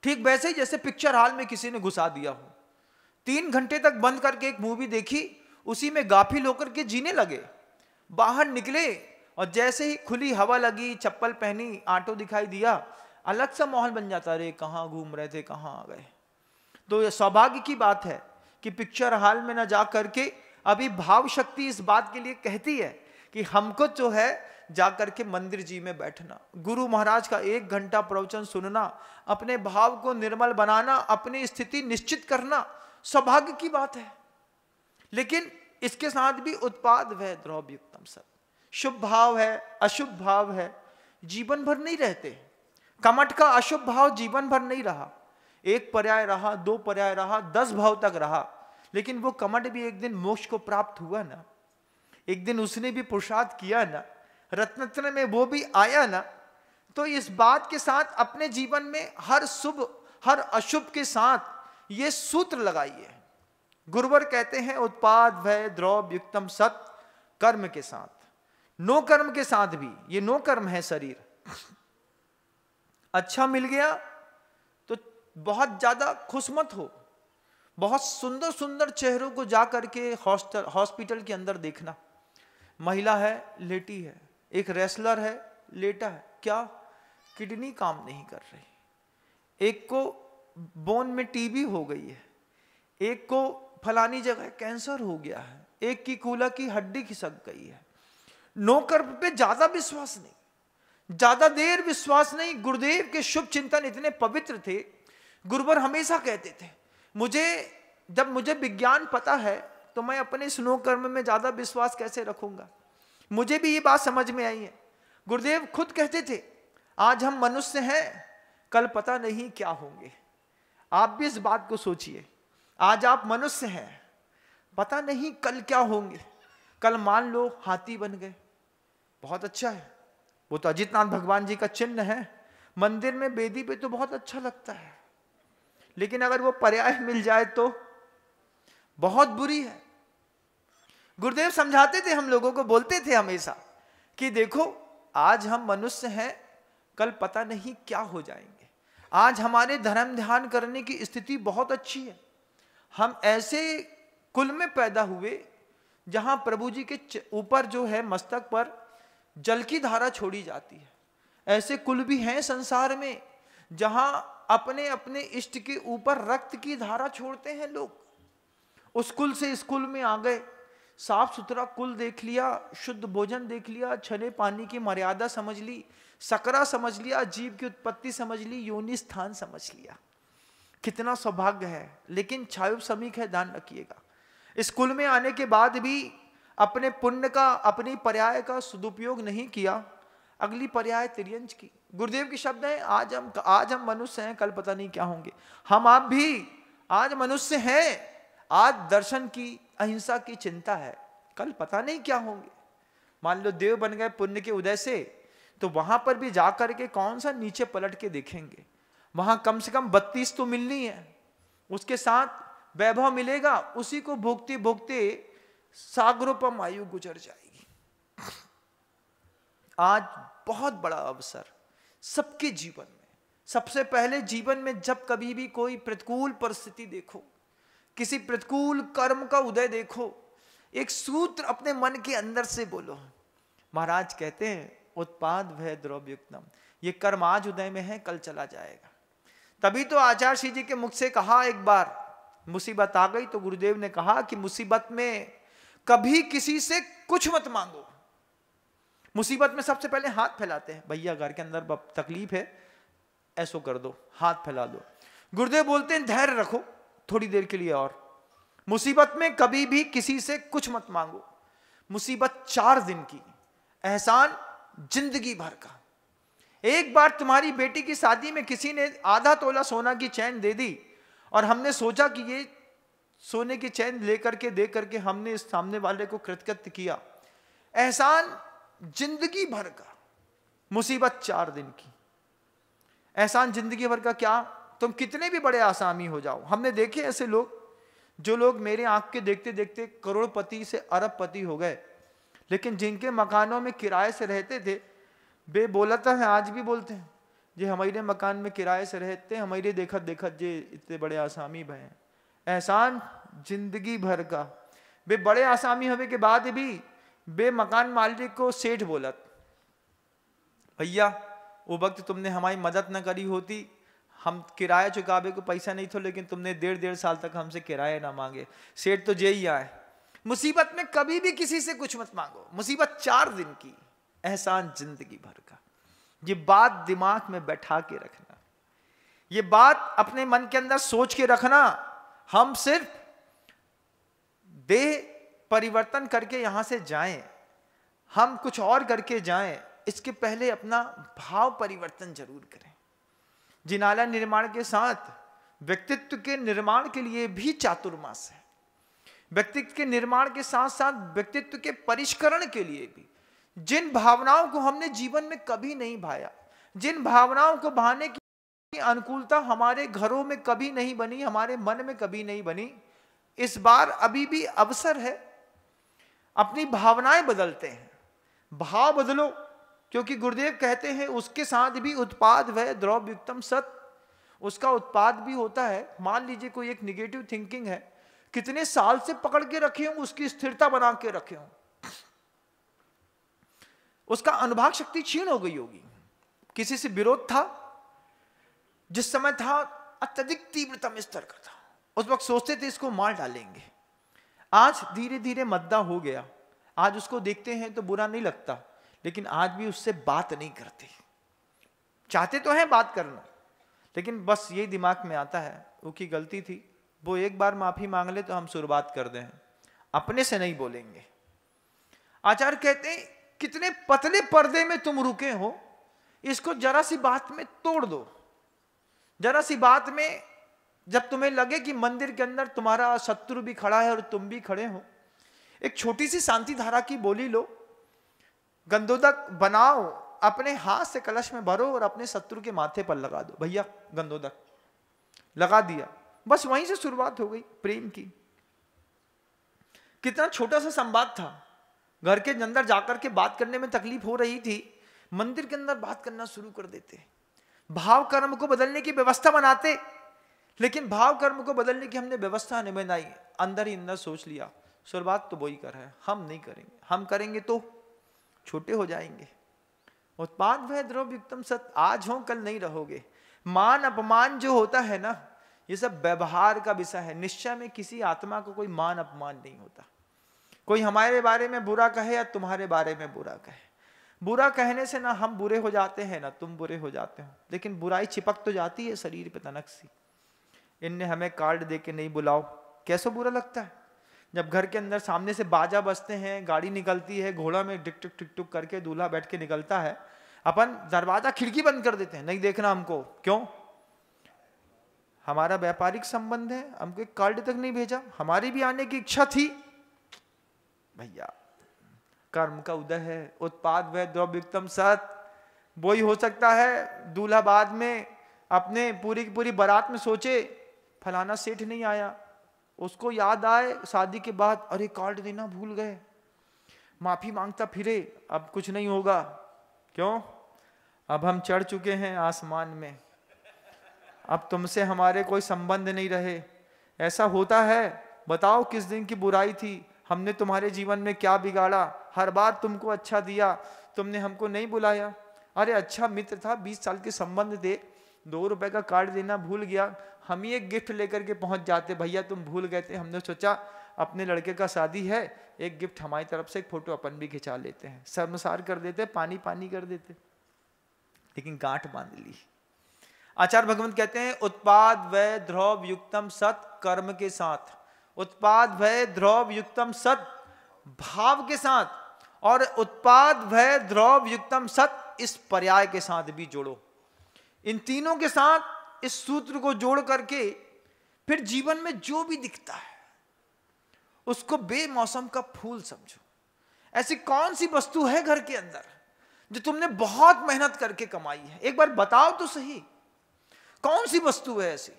ठीक वैसे ही जैसे पिक्चर हॉल में किसी ने घुसा दिया हो, 3 घंटे तक बंद करके एक मूवी देखी, उसी में गाफिल होकर के जीने लगे। बाहर निकले और जैसे ही खुली हवा लगी, चप्पल पहनी, ऑटो दिखाई दिया, अलग सा माहौल बन जाता, अरे कहाँ घूम रहे थे, कहाँ आ गए। तो ये सौभाग्य की बात है कि पिक्चर हॉल में न जा करके अभी भाव शक्ति इस बात के लिए कहती है कि हमको जो है जाकर के मंदिर जी में बैठना, गुरु महाराज का 1 घंटा प्रवचन सुनना, अपने भाव को निर्मल बनाना, अपनी स्थिति निश्चित करना सौभाग्य की बात है। लेकिन इसके साथ भी उत्पाद वै द्रव्युक्तम सत, शुभ भाव है, अशुभ भाव है, जीवन भर नहीं रहते। कमठ का अशुभ भाव जीवन भर नहीं रहा, 1 पर्याय रहा, 2 पर्याय रहा, 10 भाव तक रहा, लेकिन वो कमठ भी एक दिन मोक्ष को प्राप्त हुआ ना, एक दिन उसने भी पुरुषार्थ किया ना, रत्नत्र में वो भी आया ना। तो इस बात के साथ अपने जीवन में हर शुभ हर अशुभ के साथ ये सूत्र लगाइए। गुरुवर कहते हैं उत्पाद वै द्रव्युक्तम सत, कर्म के साथ, नो कर्म के साथ भी, ये नो कर्म है शरीर। अच्छा मिल गया तो बहुत ज्यादा खुश मत हो, बहुत सुंदर सुंदर चेहरों को जाकर के हॉस्पिटल के अंदर देखना। महिला है लेटी है, एक रेसलर है लेटा है, क्या किडनी काम नहीं कर रही, एक को बोन में टीबी हो गई है, एक को फलानी जगह कैंसर हो गया है, एक की कूल्हा की हड्डी खिसक गई है। नो कर्म पे ज्यादा विश्वास नहीं, ज्यादा देर विश्वास नहीं। गुरुदेव के शुभ चिंतन इतने पवित्र थे, गुरुवर हमेशा कहते थे जब मुझे विज्ञान पता है तो मैं अपने स्नो कर्म में ज्यादा विश्वास कैसे रखूंगा। मुझे भी ये बात समझ में आई है। गुरुदेव खुद कहते थे आज हम मनुष्य हैं, कल पता नहीं क्या होंगे। आप भी इस बात को सोचिए, आज आप मनुष्य हैं, पता नहीं कल क्या होंगे। कल मान लो हाथी बन गए, बहुत अच्छा है, वो तो अजितनाथ भगवान जी का चिन्ह है, मंदिर में बेदी पे तो बहुत अच्छा लगता है, लेकिन अगर वो पर्याय मिल जाए तो बहुत बुरी है। गुरुदेव समझाते थे हम लोगों को, बोलते थे हमेशा कि देखो आज हम मनुष्य हैं, कल पता नहीं क्या हो जाएंगे। आज हमारे धर्म ध्यान करने की स्थिति बहुत अच्छी है, हम ऐसे कुल में पैदा हुए जहां प्रभु जी के ऊपर जो है मस्तक पर जल की धारा छोड़ी जाती है। ऐसे कुल भी हैं संसार में जहां अपने अपने इष्ट के ऊपर रक्त की धारा छोड़ते हैं लोग। उस कुल से इस कुल में आ गए, साफ सुथरा कुल देख लिया, शुद्ध भोजन देख लिया, छने पानी की मर्यादा समझ ली, सकरा समझ लिया, जीव की उत्पत्ति समझ ली, योनि स्थान समझ लिया। कितना सौभाग्य है। लेकिन छायुब समीक है, ध्यान रखिएगा, इस कुल में आने के बाद भी अपने पुण्य का, अपनी पर्याय का सदुपयोग नहीं किया, अगली पर्याय तिर्यंच की। गुरुदेव के शब्द हैं आज हम मनुष्य हैं, कल पता नहीं क्या होंगे। हम आप भी आज मनुष्य हैं, आज दर्शन की, अहिंसा की चिंता है, कल पता नहीं क्या होंगे। मान लो देव बन गए पुण्य के उदय से, तो वहां पर भी जाकर के कौन सा नीचे पलट के देखेंगे। वहां कम से कम 32 तो मिलनी है, उसके साथ वैभव मिलेगा, उसी को भोगते भोगते सागरोपम आयु गुजर जाएगी। आज बहुत बड़ा अवसर सबके जीवन में। सबसे पहले जीवन में जब कभी भी कोई प्रतिकूल परिस्थिति देखो, किसी प्रतिकूल कर्म का उदय देखो, एक सूत्र अपने मन के अंदर से बोलो। महाराज कहते हैं उत्पाद भय द्रव्युक्तम, ये कर्म आज उदय में है, कल चला जाएगा। तभी तो आचार्य श्री जी के मुख से कहा, एक बार मुसीबत आ गई तो गुरुदेव ने कहा कि मुसीबत में कभी किसी से कुछ मत मांगो। मुसीबत में सबसे पहले हाथ फैलाते हैं, भैया घर के अंदर तकलीफ है, ऐसो कर दो, हाथ फैला दो। गुरुदेव बोलते हैं धैर्य रखो थोड़ी देर के लिए और, मुसीबत में कभी भी किसी से कुछ मत मांगो। मुसीबत 4 दिन की, एहसान जिंदगी भर का। एक बार तुम्हारी बेटी की शादी में किसी ने आधा तोला सोना की चैन दे दी, और हमने सोचा कि ये सोने की चैन लेकर के दे करके हमने इस सामने वाले को कृतकृत्य किया। एहसान जिंदगी भर का, मुसीबत 4 दिन की। एहसान जिंदगी भर का क्या, तुम कितने भी बड़े आसामी हो जाओ। हमने देखे ऐसे लोग, जो लोग मेरे आंख के देखते देखते करोड़पति से अरबपति हो गए, लेकिन जिनके मकानों में किराए से रहते थे, वे बोलता है, आज भी बोलते हैं, जे हमारे मकान में किराए से रहते, हमारे देखत देखत जे इतने बड़े आसामी भय। एहसान जिंदगी भर का। वे बड़े आसामी होने के बाद भी वे मकान मालिक को सेठ बोलत, भैया वो वक्त तुमने हमारी मदद न करी होती, हम किराया चुकावे को पैसा नहीं था, लेकिन तुमने 1.5 साल तक हमसे किराया ना मांगे, सेठ तो जे ही आए। मुसीबत में कभी भी किसी से कुछ मत मांगो। मुसीबत 4 दिन की, एहसान जिंदगी भर का। ये बात दिमाग में बैठा के रखना, ये बात अपने मन के अंदर सोच के रखना। हम सिर्फ देह परिवर्तन करके यहां से जाएं, हम कुछ और करके जाएं, इसके पहले अपना भाव परिवर्तन जरूर करें। जिनाला निर्माण के साथ व्यक्तित्व के निर्माण के लिए भी चातुर्मास है। व्यक्तित्व के निर्माण के साथ साथ व्यक्तित्व के परिष्करण के लिए भी, जिन भावनाओं को हमने जीवन में कभी नहीं भाया, जिन भावनाओं को भाने की अनुकूलता हमारे घरों में कभी नहीं बनी, हमारे मन में कभी नहीं बनी, इस बार अभी भी अवसर है। अपनी भावनाएं बदलते हैं, भाव बदलो, क्योंकि गुरुदेव कहते हैं उसके साथ भी उत्पाद वह द्रव्युक्तम सत, उसका उत्पाद भी होता है। मान लीजिए कोई एक निगेटिव थिंकिंग है, कितने साल से पकड़ के रखे हूं, उसकी स्थिरता बना के रखे हूं, उसका अनुभाग शक्ति क्षीण हो गई होगी। किसी से विरोध था, जिस समय था अत्यधिक तीव्रतम स्तर का था, उस वक्त सोचते थे इसको मार डालेंगे। आज धीरे धीरे मद्दा हो गया, आज उसको देखते हैं तो बुरा नहीं लगता, लेकिन आज भी उससे बात नहीं करते। चाहते तो हैं बात करना, लेकिन बस ये दिमाग में आता है वो की गलती थी, वो एक बार माफी मांग ले तो हम शुरुआत कर दें, अपने से नहीं बोलेंगे। आचार्य कहते हैं कितने पतले पर्दे में तुम रुके हो, इसको जरा सी बात में तोड़ दो। जरा सी बात में जब तुम्हें लगे कि मंदिर के अंदर तुम्हारा शत्रु भी खड़ा है और तुम भी खड़े हो, एक छोटी सी शांति धारा की बोली लो, गंधोदक बनाओ, अपने हाथ से कलश में भरो और अपने शत्रु के माथे पर लगा दो। भैया गंधोदक लगा दिया, बस वहीं से शुरुआत हो गई प्रेम की। कितना छोटा सा संवाद था, घर के अंदर जाकर के बात करने में तकलीफ हो रही थी, मंदिर के अंदर बात करना शुरू कर देते, भाव कर्म को बदलने की व्यवस्था बनाते। लेकिन भाव कर्म को बदलने की हमने व्यवस्था नहीं बनाई, अंदर ही अंदर सोच लिया शुरुआत तो वही कर रहा है, हम नहीं करेंगे, हम करेंगे तो छोटे हो जाएंगे। उत्पाद भय द्रव्युक्तम सत, आज हो कल नहीं रहोगे। मान अपमान जो होता है ना, ये सब व्यवहार का विषय है। निश्चय में किसी आत्मा को कोई मान अपमान नहीं होता। कोई हमारे बारे में बुरा कहे या तुम्हारे बारे में बुरा कहे, बुरा कहने से ना हम बुरे हो जाते हैं ना तुम बुरे हो जाते हो, लेकिन बुराई चिपक तो जाती है शरीर पे तनक सी। इनने हमें कार्ड दे के नहीं बुलाओ, कैसे बुरा लगता है जब घर के अंदर सामने से बाजा बजते हैं, गाड़ी निकलती है, घोड़ा में टिक टिक टिक टुक करके दूल्हा बैठ के निकलता है, अपन दरवाजा खिड़की बंद कर देते हैं, नहीं देखना हमको। क्यों? हमारा व्यापारिक संबंध है, हमको एक कार्ड तक नहीं भेजा, हमारी भी आने की इच्छा थी भैया कर्म का उदय है, उत्पाद वह द्रव्युक्तम सत। वही हो सकता है दूल्हा बाद में अपने पूरी की पूरी बारात में सोचे फलाना सेठ नहीं आया, उसको याद आए शादी के बाद, अरे कार्ड देना भूल गए, माफी मांगता फिरे, अब कुछ नहीं होगा। क्यों? अब हम चढ़ चुके हैं आसमान में, अब तुमसे हमारे कोई संबंध नहीं रहे। ऐसा होता है? बताओ किस दिन की बुराई थी, हमने तुम्हारे जीवन में क्या बिगाड़ा? हर बार तुमको अच्छा दिया, तुमने हमको नहीं बुलाया। अरे अच्छा मित्र था, 20 साल के संबंध थे, 2 रुपए का कार्ड देना भूल गया, हम ही एक गिफ्ट लेकर के पहुंच जाते, भैया तुम भूल गए थे, हमने सोचा अपने लड़के का शादी है, एक गिफ्ट हमारी तरफ से, एक फोटो अपन भी खिंचा लेते हैं, शर्मसार कर देते, पानी पानी कर देते, लेकिन गांठ बांध ली। आचार्य भगवंत कहते हैं उत्पाद वै ध्रुव युक्तम सत कर्म के साथ, उत्पाद वै ध्रुव युक्तम सत भाव के साथ, और उत्पाद वै ध्रुव युक्तम सत इस पर्याय के साथ भी जोड़ो। इन तीनों के साथ इस सूत्र को जोड़ करके फिर जीवन में जो भी दिखता है उसको बेमौसम का फूल समझो। ऐसी कौन सी वस्तु है घर के अंदर जो तुमने बहुत मेहनत करके कमाई है? एक बार बताओ तो सही, कौन सी वस्तु है ऐसी?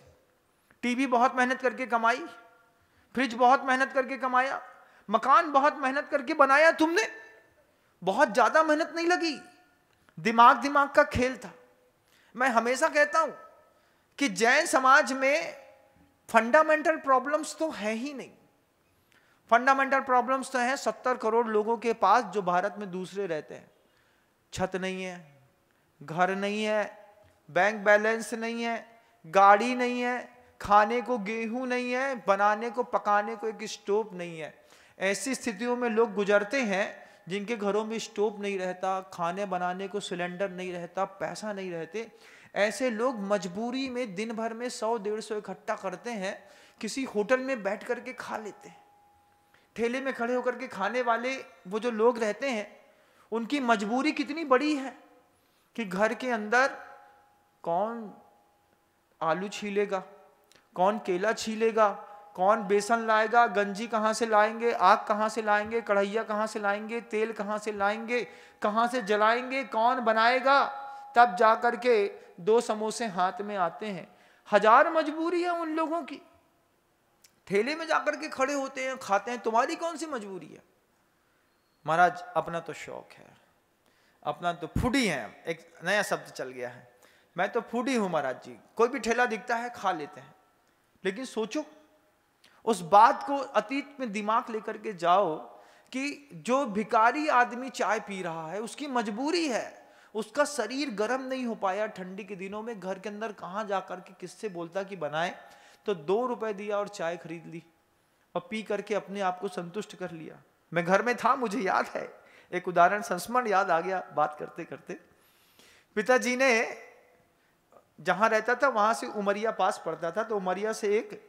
टीवी बहुत मेहनत करके कमाई, फ्रिज बहुत मेहनत करके कमाया, मकान बहुत मेहनत करके बनाया तुमने, बहुत ज्यादा मेहनत नहीं लगी, दिमाग का खेल था। मैं हमेशा कहता हूं कि जैन समाज में फंडामेंटल प्रॉब्लम्स तो है ही नहीं। फंडामेंटल प्रॉब्लम्स तो हैं 70 करोड़ लोगों के पास जो भारत में दूसरे रहते हैं। छत नहीं है, घर नहीं है, बैंक बैलेंस नहीं है, गाड़ी नहीं है, खाने को गेहूं नहीं है, बनाने को पकाने को एक स्टोव नहीं है। ऐसी स्थितियों में लोग गुजरते हैं जिनके घरों में स्टोव नहीं रहता, खाने बनाने को सिलेंडर नहीं रहता, पैसा नहीं रहते। ऐसे लोग मजबूरी में दिन भर में 100-150 इकट्ठा करते हैं, किसी होटल में बैठ करके खा लेते हैं। ठेले में खड़े होकर के खाने वाले वो जो लोग रहते हैं, उनकी मजबूरी कितनी बड़ी है कि घर के अंदर कौन आलू छीलेगा, कौन केला छीलेगा, कौन बेसन लाएगा, गंजी कहाँ से लाएंगे, आग कहाँ से लाएंगे, कढ़ैया कहाँ से लाएंगे, तेल कहाँ से लाएंगे, कहाँ से जलाएंगे, कौन बनाएगा, तब जाकर के 2 समोसे हाथ में आते हैं। 1000 मजबूरी है उन लोगों की, ठेले में जाकर के खड़े होते हैं, खाते हैं। तुम्हारी कौन सी मजबूरी है? महाराज अपना तो शौक है, अपना तो फूडी है, एक नया शब्द चल गया है, मैं तो फूडी हूं महाराज जी, कोई भी ठेला दिखता है खा लेते हैं। लेकिन सोचो, उस बात को अतीत में दिमाग लेकर के जाओ कि जो भिखारी आदमी चाय पी रहा है उसकी मजबूरी है, उसका शरीर गर्म नहीं हो पाया ठंडी के दिनों में, घर के अंदर कहां जाकर के किससे बोलता कि बनाए, तो 2 रुपए दिया और चाय खरीद ली और पी करके अपने आप को संतुष्ट कर लिया। मैं घर में था, मुझे याद है, एक उदाहरण संस्मरण याद आ गया बात करते करते। पिताजी ने जहां रहता था वहां से उमरिया पास पड़ता था, तो उमरिया से एक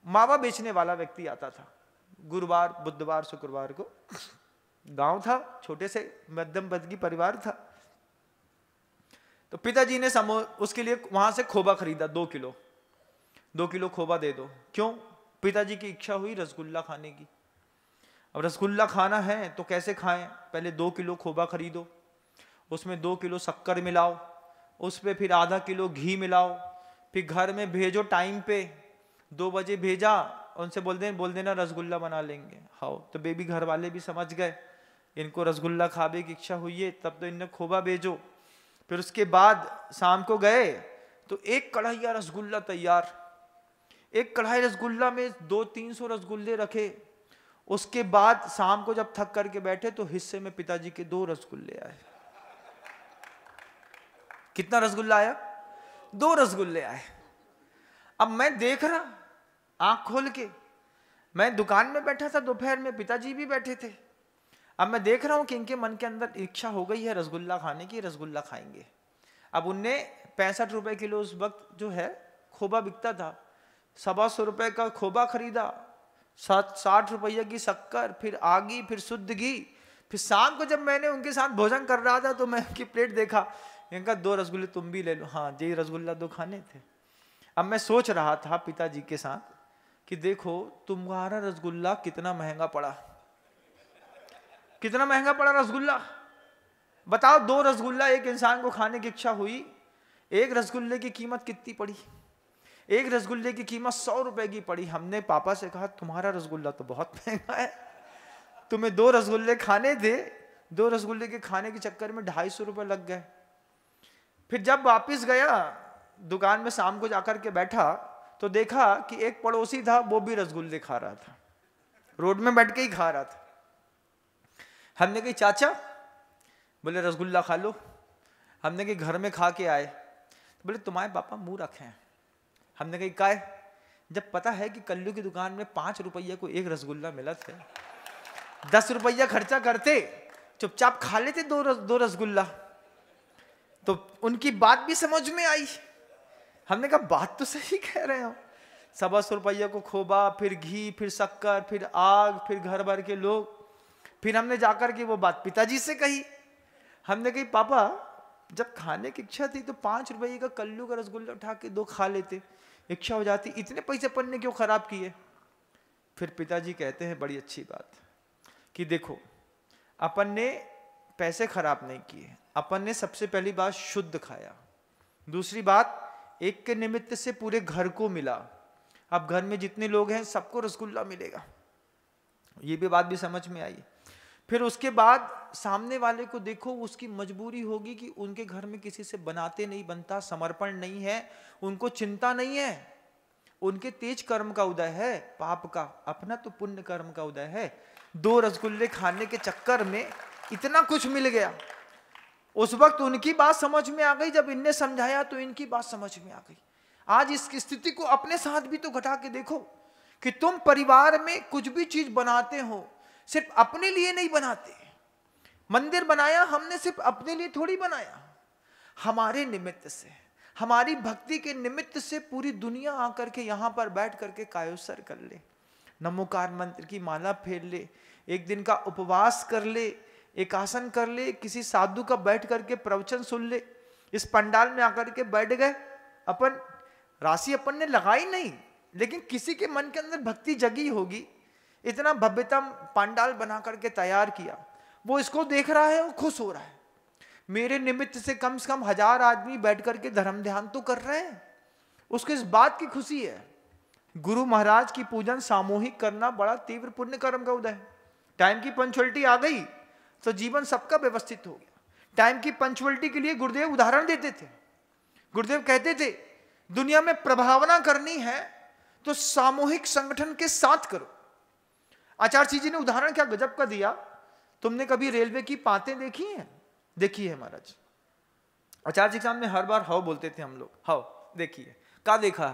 मावा बेचने वाला व्यक्ति आता था गुरुवार, बुधवार, शुक्रवार को। गांव था, छोटे से मध्यम वर्ग की परिवार था। तो पिताजी ने उसके लिए वहां से खोबा खरीदा, 2 किलो खोबा दे दो। क्यों? पिताजी की इच्छा हुई रसगुल्ला खाने की। अब रसगुल्ला खाना है तो कैसे खाएं? पहले 2 किलो खोबा खरीदो, उसमें 2 किलो शक्कर मिलाओ, उस पर फिर आधा किलो घी मिलाओ, फिर घर में भेजो टाइम पे, 2 बजे भेजा, उनसे बोल देना रसगुल्ला बना लेंगे, खाओ। तो बेबी घर वाले भी समझ गए इनको रसगुल्ला खाने की इच्छा हुई है, तब तो इन्हें खोबा भेजो। फिर उसके बाद शाम को गए तो 1 कढ़ाई रसगुल्ला तैयार, 1 कढ़ाई रसगुल्ला में 200-300 रसगुल्ले रखे। उसके बाद शाम को जब थक करके बैठे तो हिस्से में पिताजी के 2 रसगुल्ले आए। कितना रसगुल्ला आया? 2 रसगुल्ले आए। अब मैं देख रहा आंख खोल के, मैं दुकान में बैठा था दोपहर में, पिताजी भी बैठे थे। अब मैं देख रहा हूं कि इनके मन के अंदर इच्छा हो गई है रसगुल्ला खाने की, रसगुल्ला खाएंगे। अब उनने 65 रुपए किलो उस वक्त जो है खोबा बिकता था, 125 रुपए का खोबा खरीदा, 60 रुपये की शक्कर, फिर आगी, फिर शुद्ध घी। फिर शाम को जब मैंने उनके साथ भोजन कर रहा था तो मैं उनकी प्लेट देखा, इनका 2 रसगुल्ले तुम भी ले लो। हाँ जी, रसगुल्ला 2 खाने थे। अब मैं सोच रहा था पिताजी के साथ कि देखो तुम्हारा रसगुल्ला कितना महंगा पड़ा, कितना महंगा पड़ा रसगुल्ला। बताओ, 2 रसगुल्ला एक इंसान को खाने की इच्छा हुई, एक रसगुल्ले की कीमत कितनी पड़ी? एक रसगुल्ले की कीमत 100 रुपए की पड़ी। हमने पापा से कहा तुम्हारा रसगुल्ला तो बहुत महंगा है, तुम्हें 2 रसगुल्ले खाने थे, 2 रसगुल्ले के खाने के चक्कर में 250 रुपए लग गए। फिर जब वापिस गया दुकान में, शाम को जाकर के बैठा तो देखा कि एक पड़ोसी था, वो भी रसगुल्ले खा रहा था, रोड में बैठ के ही खा रहा था। हमने कही चाचा, बोले रसगुल्ला खा लो। हमने कही घर में खा के आए, तो बोले तुम्हारे पापा मुंह रखे हैं। हमने कही काय? जब पता है कि कल्लू की दुकान में 5 रुपये को एक रसगुल्ला मिला था, 10 रुपया खर्चा करते, चुपचाप खा लेते 2 रसगुल्ला। तो उनकी बात भी समझ में आई। हमने कहा बात तो सही कह रहे हो, 125 रुपये को खोबा, फिर घी, फिर शक्कर, फिर आग, फिर घर भर के लोग। फिर हमने जाकर के वो बात पिताजी से कही। हमने कही पापा, जब खाने की इच्छा थी तो 5 रुपये का कल्लू का रसगुल्ला उठा के 2 खा लेते, इच्छा हो जाती, इतने पैसे अपन ने क्यों खराब किए? फिर पिताजी कहते हैं बड़ी अच्छी बात कि देखो, अपन ने पैसे खराब नहीं किए, अपन ने सबसे पहली बात शुद्ध खाया, दूसरी बात एक के निमित्त से पूरे घर को मिला। अब घर में जितने लोग हैं सबको रसगुल्ला मिलेगा, ये भी बात भी समझ में आई। फिर उसके बाद सामने वाले को देखो, उसकी मजबूरी होगी कि उनके घर में किसी से बनाते नहीं बनता, समर्पण नहीं है, उनको चिंता नहीं है, उनके तेज कर्म का उदय है, पाप का, अपना तो पुण्य कर्म का उदय है। 2 रसगुल्ले खाने के चक्कर में इतना कुछ मिल गया। उस वक्त उनकी बात समझ में आ गई, जब इनने समझाया तो इनकी बात समझ में आ गई। आज इस स्थिति को अपने साथ भी तो घटा के देखो कि तुम परिवार में कुछ भी चीज बनाते हो, सिर्फ अपने लिए नहीं बनाते। मंदिर बनाया हमने सिर्फ अपने लिए थोड़ी बनाया, हमारे निमित्त से, हमारी भक्ति के निमित्त से पूरी दुनिया आकर के यहां पर बैठ करके कायोत्सर्ग कर ले, नमोकार मंत्र की माला फेर ले, एक दिन का उपवास कर ले, एक आसन कर ले, किसी साधु का बैठ करके प्रवचन सुन ले। इस पंडाल में आकर के बैठ गए, अपन राशि अपन ने लगाई नहीं, लेकिन किसी के मन के अंदर भक्ति जगी होगी, इतना भव्यतम पंडाल बना करके तैयार किया, वो इसको देख रहा है, वो खुश हो रहा है। मेरे निमित्त से कम 1000 आदमी बैठ करके धर्म ध्यान तो कर रहे हैं, उसको इस बात की खुशी है। गुरु महाराज की पूजन सामूहिक करना बड़ा तीव्र पुण्य कर्म का उदय है। टाइम की पंचुअलिटी आ गई तो जीवन सबका व्यवस्थित हो गया। टाइम की पंचुअलिटी के लिए गुरुदेव उदाहरण देते थे। गुरुदेव कहते थे दुनिया में प्रभावना करनी है तो सामूहिक संगठन के साथ करो। आचार्य जी ने उदाहरण क्या गजब का दिया। तुमने कभी रेलवे की पातें देखी हैं? देखी है महाराज। आचार्य जी के सामने हर बार हाउ बोलते थे हम लोग, हाउ देखिए, क्या देखा,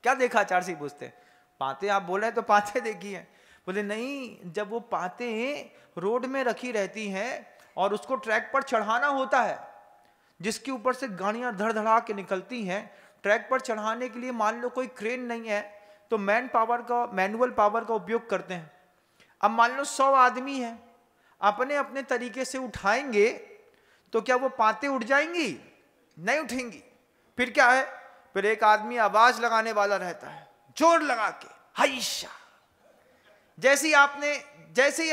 क्या देखा? आचार्य जी पूछते, पातें आप बोल रहे हैं तो पातें देखी है। बोले नहीं, जब वो पातें रोड में रखी रहती हैं और उसको ट्रैक पर चढ़ाना होता है, जिसके ऊपर से गाड़ियां धड़धड़ा के निकलती हैं, ट्रैक पर चढ़ाने के लिए मान लो कोई क्रेन नहीं है तो मैनुअल पावर का उपयोग करते हैं। अब मान लो 100 आदमी है, अपने अपने तरीके से उठाएंगे तो क्या वो पातें उठ जाएंगी? नहीं उठेंगी। फिर क्या है, फिर एक आदमी आवाज लगाने वाला रहता है, जोर लगा के हाइशा। जैसे ही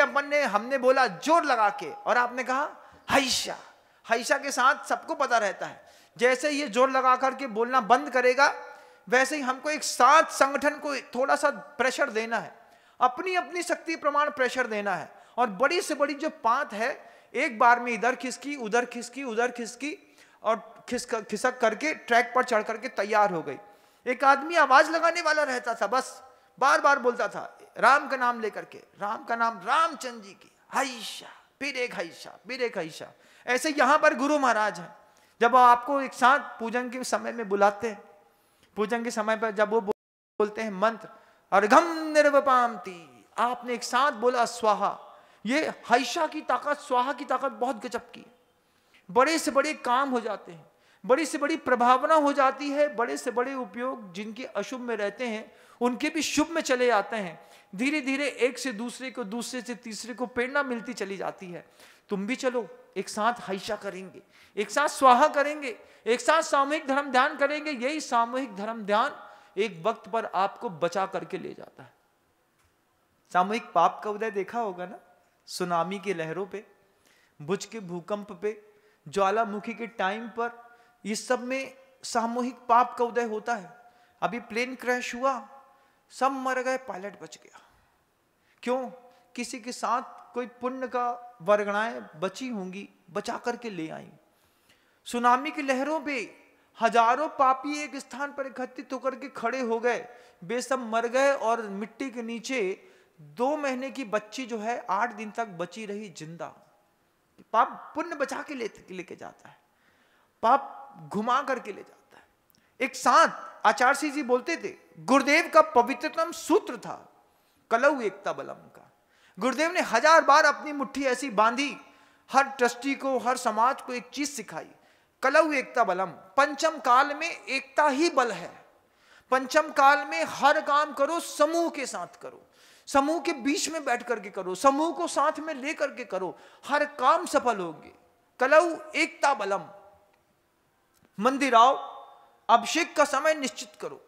हमने बोला जोर लगा के और आपने कहा हाइशा, हाइशा के साथ सबको पता रहता है, जैसे ये जोर लगा करके बोलना बंद करेगा, वैसे ही हमको एक साथ संगठन को थोड़ा सा प्रेशर देना है, अपनी अपनी शक्ति प्रमाण प्रेशर देना है। और बड़ी से बड़ी जो पात है, एक बार में इधर खिसकी उधर खिसकी उधर खिसकी और खिसक करके ट्रैक पर चढ़ करके तैयार हो गई। एक आदमी आवाज लगाने वाला रहता था, बस बार बार बोलता था राम का नाम लेकर के, राम का नाम, रामचंद्र जी की हाइशा, फिर एक हाइशा, फिर एक हाइशा। ऐसे यहां पर गुरु महाराज हैं, जब आपको एक साथ पूजन के समय में बुलाते हैं, पूजन के समय पर जब वो बोलते हैं मंत्र अर्घम निर्वपामति, आपने एक साथ बोला स्वाहा, ये हाइशा की ताकत, स्वाहा की ताकत बहुत गजब की। बड़े से बड़े काम हो जाते हैं, बड़ी से बड़ी प्रभावना हो जाती है, बड़े से बड़े उपयोग जिनके अशुभ में रहते हैं उनके भी शुभ में चले जाते हैं। धीरे धीरे एक से दूसरे को, दूसरे से तीसरे को प्रेरणा मिलती चली जाती है। तुम भी चलो, एक साथ हाइशा करेंगे, एक साथ स्वाहा करेंगे, एक साथ सामूहिक धर्म ध्यान करेंगे। यही सामूहिक धर्म ध्यान एक वक्त पर आपको बचा करके ले जाता है। सामूहिक पाप का उदय देखा होगा ना, सुनामी की लहरों पे, भुज के भूकंप पे, ज्वालामुखी के टाइम पर, ये सब में सामूहिक पाप का उदय होता है। अभी प्लेन क्रैश हुआ, सब मर गए, पायलट बच गया। क्यों? किसी के साथ कोई पुण्य का वर्गणाएं बची होंगी, बचा करके ले आई। सुनामी की लहरों पे हजारों पापी एक स्थान पर एकत्रित होकर के खड़े हो गए, वे सब मर गए और मिट्टी के नीचे 2 महीने की बच्ची जो है 8 दिन तक बची रही जिंदा। पाप पुण्य बचा के लेके जाता है, पाप घुमा करके ले जाता है। एक साथ आचार्य सिंह जी बोलते थे, गुरुदेव का पवित्रतम सूत्र था कलऊ एकता बलम का। गुरुदेव ने 1000 बार अपनी मुट्ठी ऐसी बांधी, हर ट्रस्टी को, हर समाज को एक चीज सिखाई, कलऊ एकता बलम। पंचम काल में एकता ही बल है। पंचम काल में हर काम करो समूह के साथ करो, समूह के बीच में बैठ करके करो, समूह को साथ में लेकर के करो, हर काम सफल होंगे। कलऊ एकता बलम। मंदिर आओ, अभिषेक का समय निश्चित करो,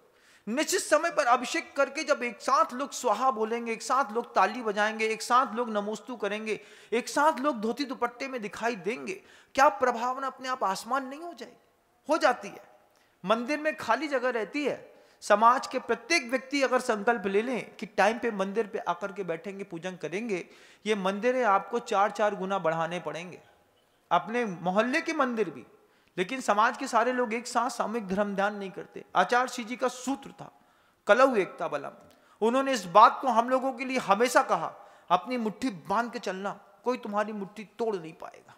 निश्चित समय पर अभिषेक करके जब एक साथ लोग स्वाहा बोलेंगे, एक साथ लोग ताली बजाएंगे, एक साथ लोग नमोस्तु करेंगे, एक साथ लोग धोती दुपट्टे में दिखाई देंगे, क्या प्रभावना अपने आप आसमान नहीं हो जाएगी? हो जाती है। मंदिर में खाली जगह रहती है, समाज के प्रत्येक व्यक्ति अगर संकल्प ले लें कि टाइम पे मंदिर पे आकर के बैठेंगे, पूजन करेंगे, ये मंदिर आपको 4-4 गुना बढ़ाने पड़ेंगे, अपने मोहल्ले के मंदिर भी। लेकिन समाज के सारे लोग एक साथ सामूहिक धर्म ध्यान नहीं करते। आचार्य श्री जी का सूत्र था कलऊ एकता बलम। उन्होंने इस बात को हम लोगों के लिए हमेशा कहा, अपनी मुट्ठी बांध के चलना, कोई तुम्हारी मुट्ठी तोड़ नहीं पाएगा।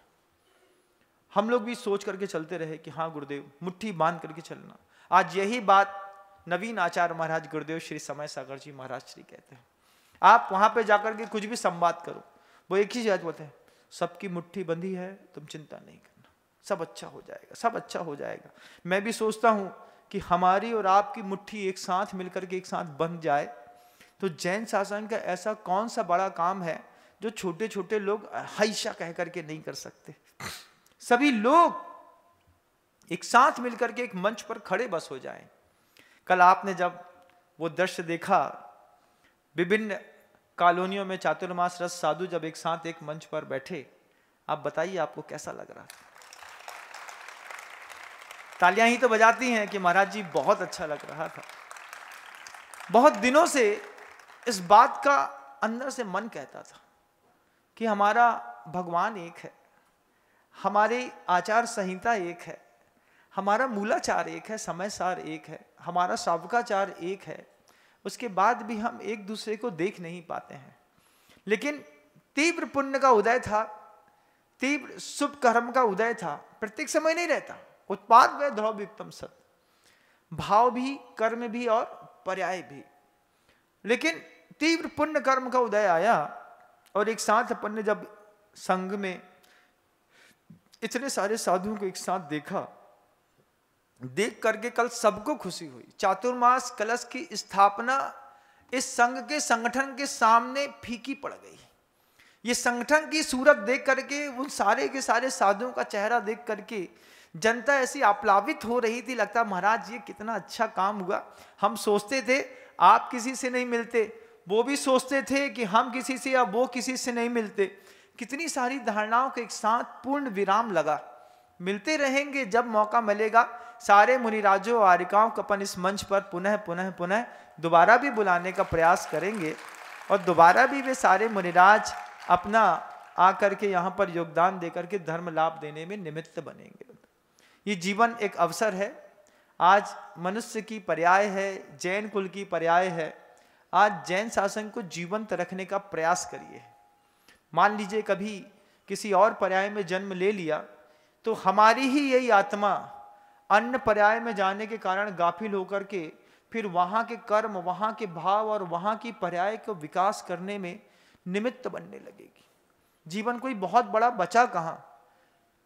हम लोग भी सोच करके चलते रहे कि हाँ गुरुदेव, मुट्ठी बांध करके चलना। आज यही बात नवीन आचार्य महाराज गुरुदेव श्री समय सागर जी महाराज श्री कहते हैं। आप वहां पे जाकर के कुछ भी संवाद करो, वो एक ही बात बोलते हैं, सबकी मुट्ठी बंधी है, तुम चिंता नहीं करना, सब अच्छा हो जाएगा, सब अच्छा हो जाएगा। मैं भी सोचता हूं कि हमारी और आपकी मुट्ठी एक साथ मिलकर के एक साथ बंध जाए तो जैन शासन का ऐसा कौन सा बड़ा काम है जो छोटे छोटे लोग हैशा कह करके नहीं कर सकते। सभी लोग एक साथ मिलकर के एक मंच पर खड़े बस हो जाएं। कल आपने जब वो दृश्य देखा, विभिन्न कॉलोनियों में चातुर्मास रस साधु जब एक साथ एक मंच पर बैठे, आप बताइए आपको कैसा लग रहा था? तालियां ही तो बजाती हैं कि महाराज जी बहुत अच्छा लग रहा था। बहुत दिनों से इस बात का अंदर से मन कहता था कि हमारा भगवान एक है, हमारी आचार संहिता एक है, हमारा मूलाचार एक है, समय सार एक है, हमारा शावकाचार एक है, उसके बाद भी हम एक दूसरे को देख नहीं पाते हैं। लेकिन तीव्र पुण्य का उदय था, तीव्र शुभ कर्म का उदय था, प्रत्येक समय नहीं रहता। उत्पाद व ध्रुव युक्तम सत, भाव भी, कर्म भी और पर्याय भी। लेकिन तीव्र पुण्य कर्म का उदय आया और एक साथ अपन ने जब संघ में इतने सारे साधुओं को एक साथ देखा, देख करके कल सबको खुशी हुई। चातुर्मास कलश की स्थापना इस संघ के संगठन के सामने फीकी पड़ गई। ये संगठन की सूरत देख करके, उन सारे के सारे साधुओं का चेहरा देख करके जनता ऐसी आप्लावित हो रही थी, लगता महाराज ये कितना अच्छा काम हुआ। हम सोचते थे आप किसी से नहीं मिलते, वो भी सोचते थे कि हम किसी से या वो किसी से नहीं मिलते। कितनी सारी धारणाओं के एक साथ पूर्ण विराम लगा। मिलते रहेंगे जब मौका मिलेगा। सारे मुनिराजों आरिकाओं को अपन इस मंच पर पुनः पुनः पुनः दोबारा भी बुलाने का प्रयास करेंगे और दोबारा भी वे सारे मुनिराज अपना आकर के यहाँ पर योगदान देकर के धर्म लाभ देने में निमित्त बनेंगे। ये जीवन एक अवसर है। आज मनुष्य की पर्याय है, जैन कुल की पर्याय है। आज जैन शासन को जीवंत रखने का प्रयास करिए। मान लीजिए कभी किसी और पर्याय में जन्म ले लिया तो हमारी ही यही आत्मा अन्य पर्याय में जाने के कारण गाफिल होकर के फिर वहाँ के कर्म, वहाँ के भाव और वहाँ की पर्याय को विकास करने में निमित्त बनने लगेगी। जीवन कोई बहुत बड़ा बचा कहाँ।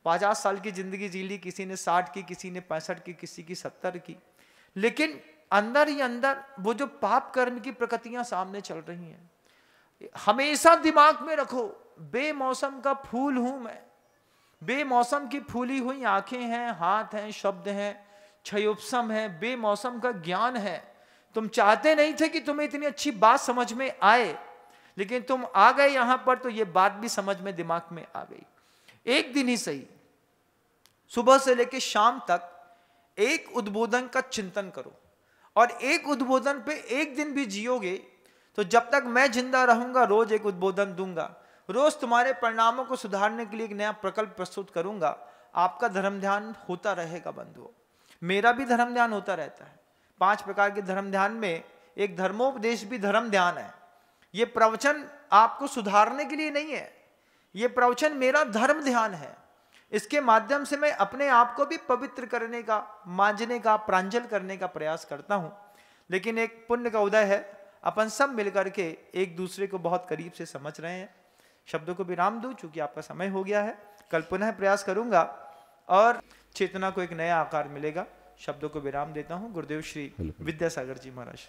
50 साल की जिंदगी जी ली, किसी ने 60 की, किसी ने 65 की, किसी की 70 की, लेकिन अंदर ही अंदर वो जो पाप कर्म की प्रकृतियां सामने चल रही हैं। हमेशा दिमाग में रखो, बेमौसम का फूल हूं मैं, बेमौसम की फूली हुई आंखें हैं, हाथ हैं, शब्द हैं, क्षयोपम है, बेमौसम का ज्ञान है। तुम चाहते नहीं थे कि तुम्हें इतनी अच्छी बात समझ में आए, लेकिन तुम आ गए यहां पर तो ये बात भी समझ में, दिमाग में आ गई। एक दिन ही सही, सुबह से लेकर शाम तक एक उद्बोधन का चिंतन करो, और एक उद्बोधन पे एक दिन भी जियोगे तो जब तक मैं जिंदा रहूंगा रोज एक उद्बोधन दूंगा, रोज तुम्हारे परिणामों को सुधारने के लिए एक नया प्रकल्प प्रस्तुत करूंगा। आपका धर्म ध्यान होता रहेगा बंधुओं, मेरा भी धर्म ध्यान होता रहता है। 5 प्रकार के धर्म ध्यान में एक धर्मोपदेश भी धर्म ध्यान है। ये प्रवचन आपको सुधारने के लिए नहीं है, ये प्रवचन मेरा धर्म ध्यान है। इसके माध्यम से मैं अपने आप को भी पवित्र करने का, मांजने का, प्रांजल करने का प्रयास करता हूं। लेकिन एक पुण्य का उदय है, अपन सब मिलकर के एक दूसरे को बहुत करीब से समझ रहे हैं। शब्दों को विराम दूं चूंकि आपका समय हो गया है। कल पुनः प्रयास करूंगा और चेतना को एक नया आकार मिलेगा। शब्दों को विराम देता हूं। गुरुदेव श्री विद्यासागर जी महाराज।